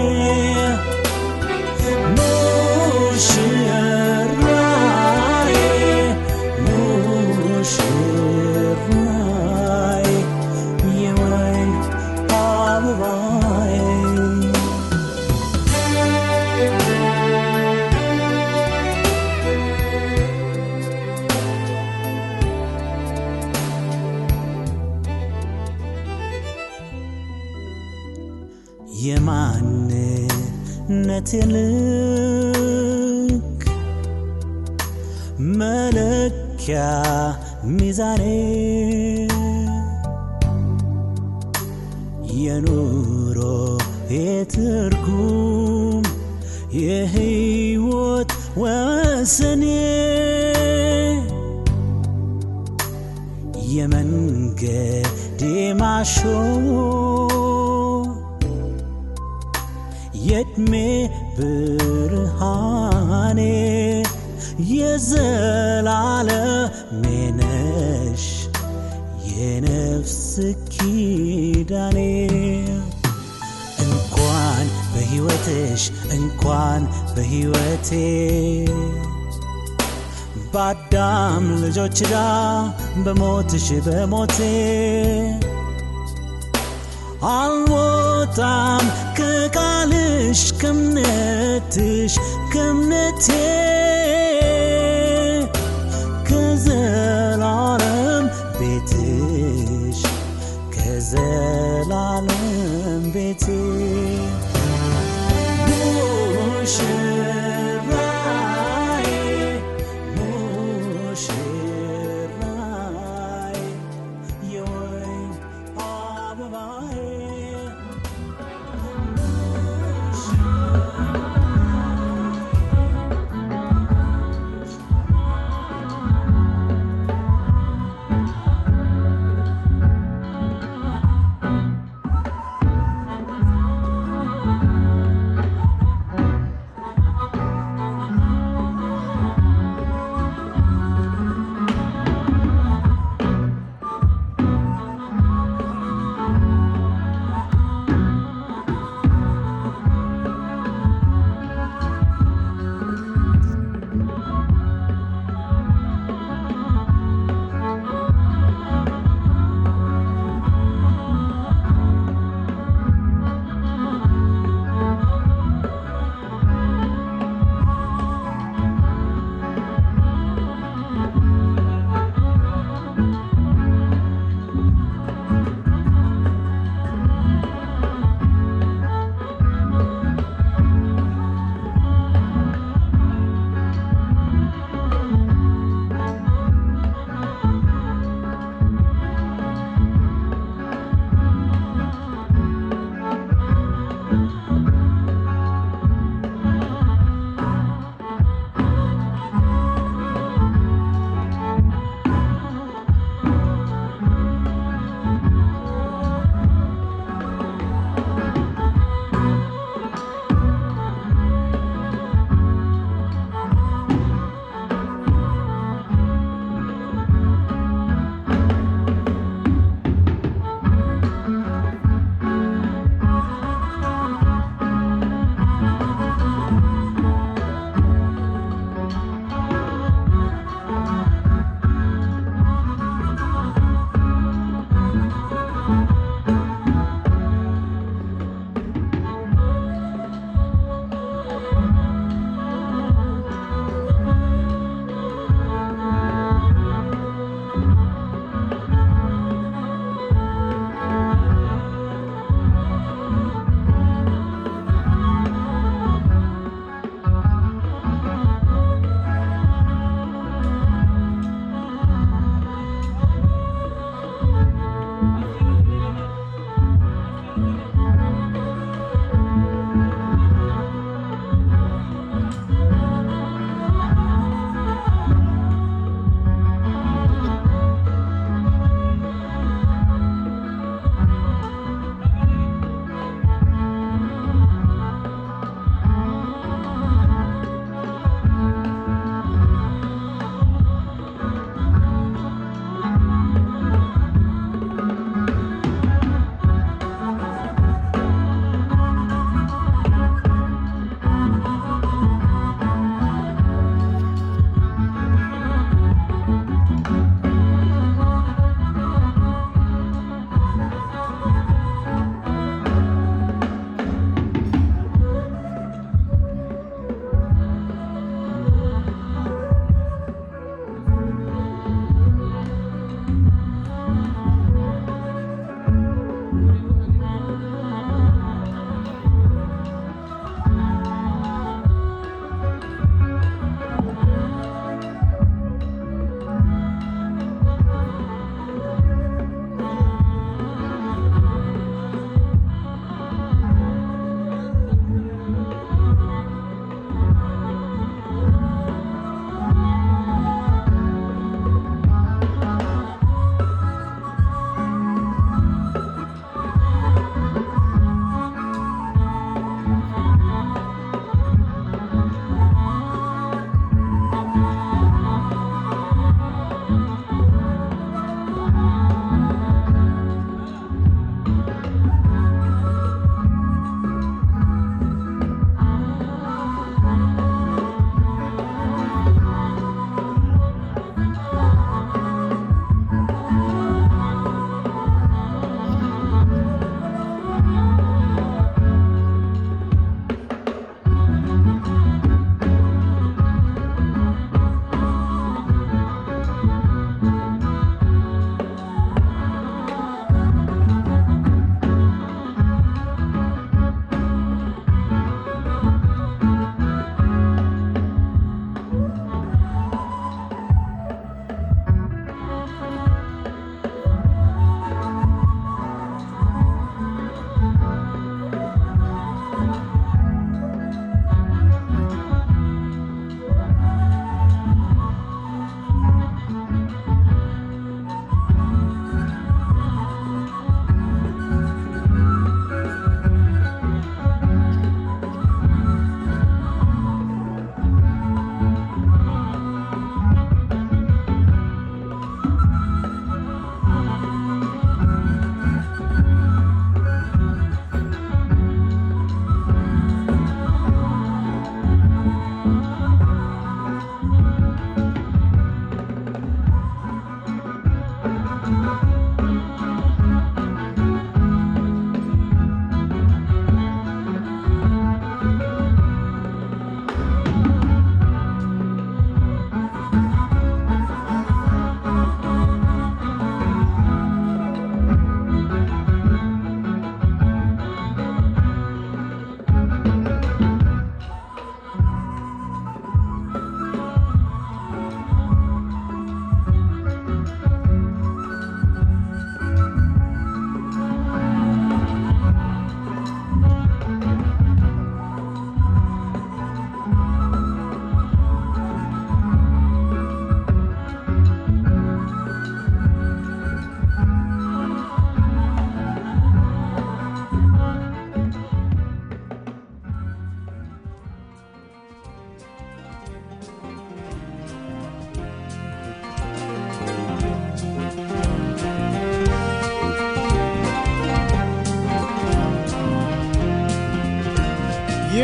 ሙሽራዬ ሙሽራዬ የወይን አበባዬ የማንነቴ ልክ
መለኪያ ሚዛኔ የኑሮ የትርጉም የህይወት ወሰኔ የመንገዴ ማሾ የዕድሜ ብርሃኔ የዘላለሜ ነሽ የነፍስ ኪዳኔ እንኳን በሕይወትሽ እንኳን በሕይወቴ በአዳም ልጆች ዕዳ በሞትሽ በሞቴ አልወጣም ከቃልሽ ከእምነትሽ ከእምነቴ ከዘላለም ቤትሽ ከዘላለም ቤቴ ሙሽራዬ ሙሽራዬ የወይን አበባዬ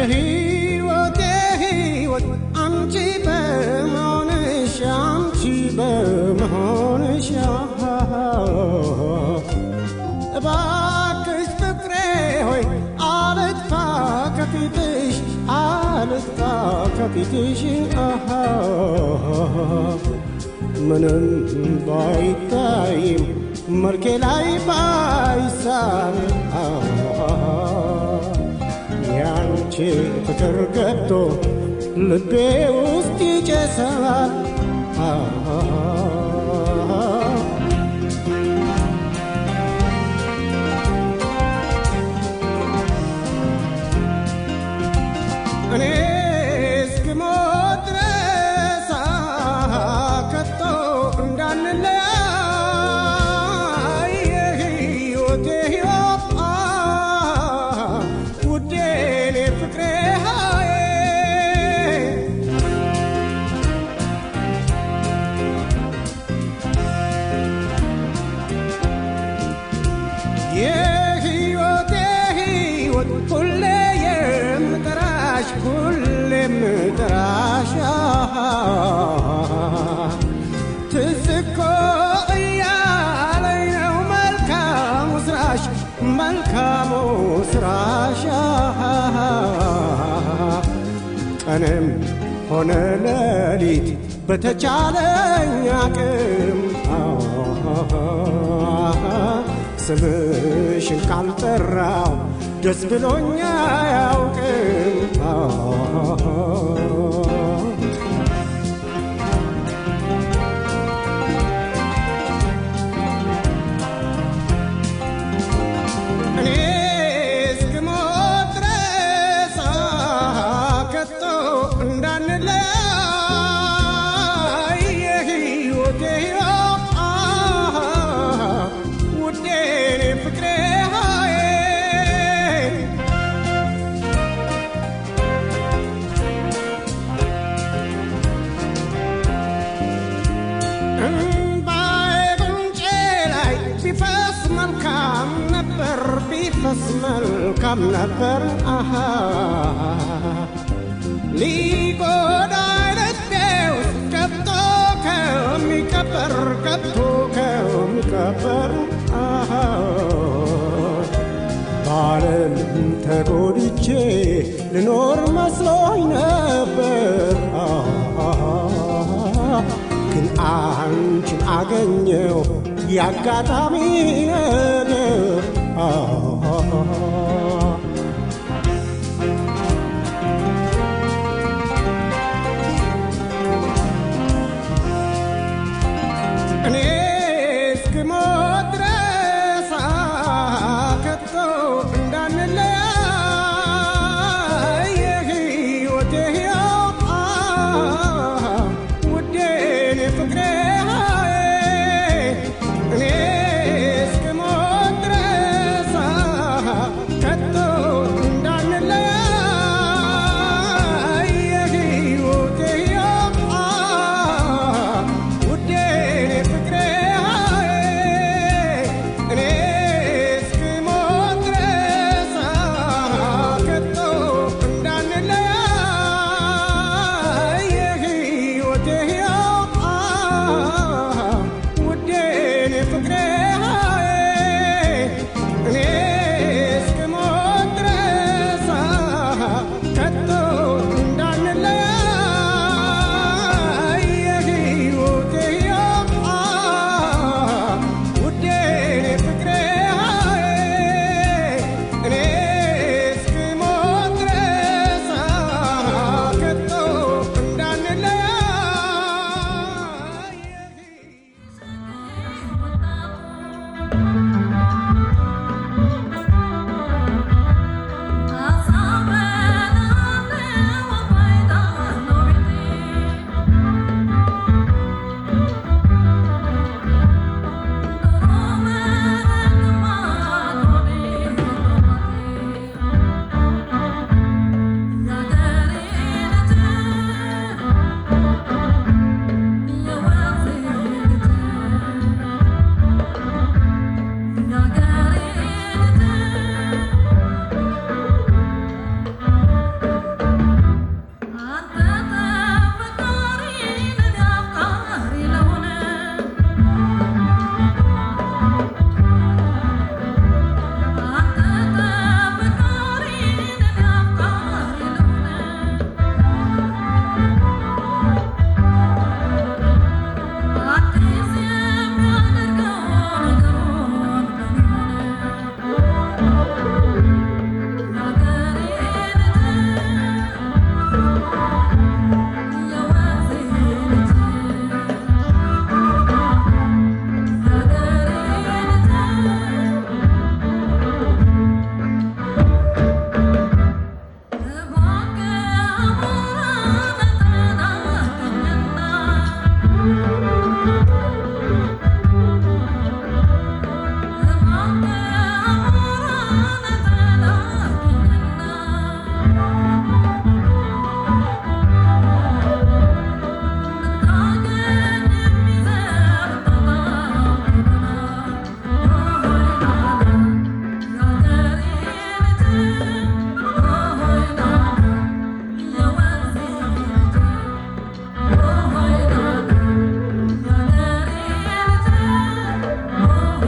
የሕይወቴ ሕይወት አንቺ በመሆንሽ አንቺ በመሆንሽ እባክሽ ፍቅሬ ሆይ አልጥፋ ከፊትሽ አልጥፋ ከፊትሽ ምንም ባይታይም መልኬ ላይ ባይሳል ያንቺ ፍቅር ገብቶ ልቤ ውስጥ ይጨሳል እኔ እስክሞት ድረስ ከቶ እንዳንለያይ የሕይወቴ ሕይወት ውዴ እኔ ፍቅሬ ሃዬ የሕይወቴ ሕይወት ሁሌ የምጠራሽ ሁሌ የምጠራሽ ትዝ እኮ እያለኝ ነው መልካሙ ስራሽ መልካሙ ስራሽ ቀንም ሆነ ሌሊት በተቻለኝ አቅም ስምሽን ካልጠራው ደስ ብሎኛ አያውቅም እኔ እስክሞት ድረስ ከቶ እንዳንለያይ የሕይወቴ ሕይወት ውዴ እኔ ፍቅሬ ሃዬ እምባዬ ጉንጬ ላይ ቢፈስ መልካም ነበር ቢፈስ መልካም ነበር ሊጎዳኝ ልቤ ውስጥ ገብቶ ከሚቀበር ባለም ተጎድቼ ልኖር መስሎኝ ነበር ግን አንቺን አገኘው ያጋጣሚ ነገር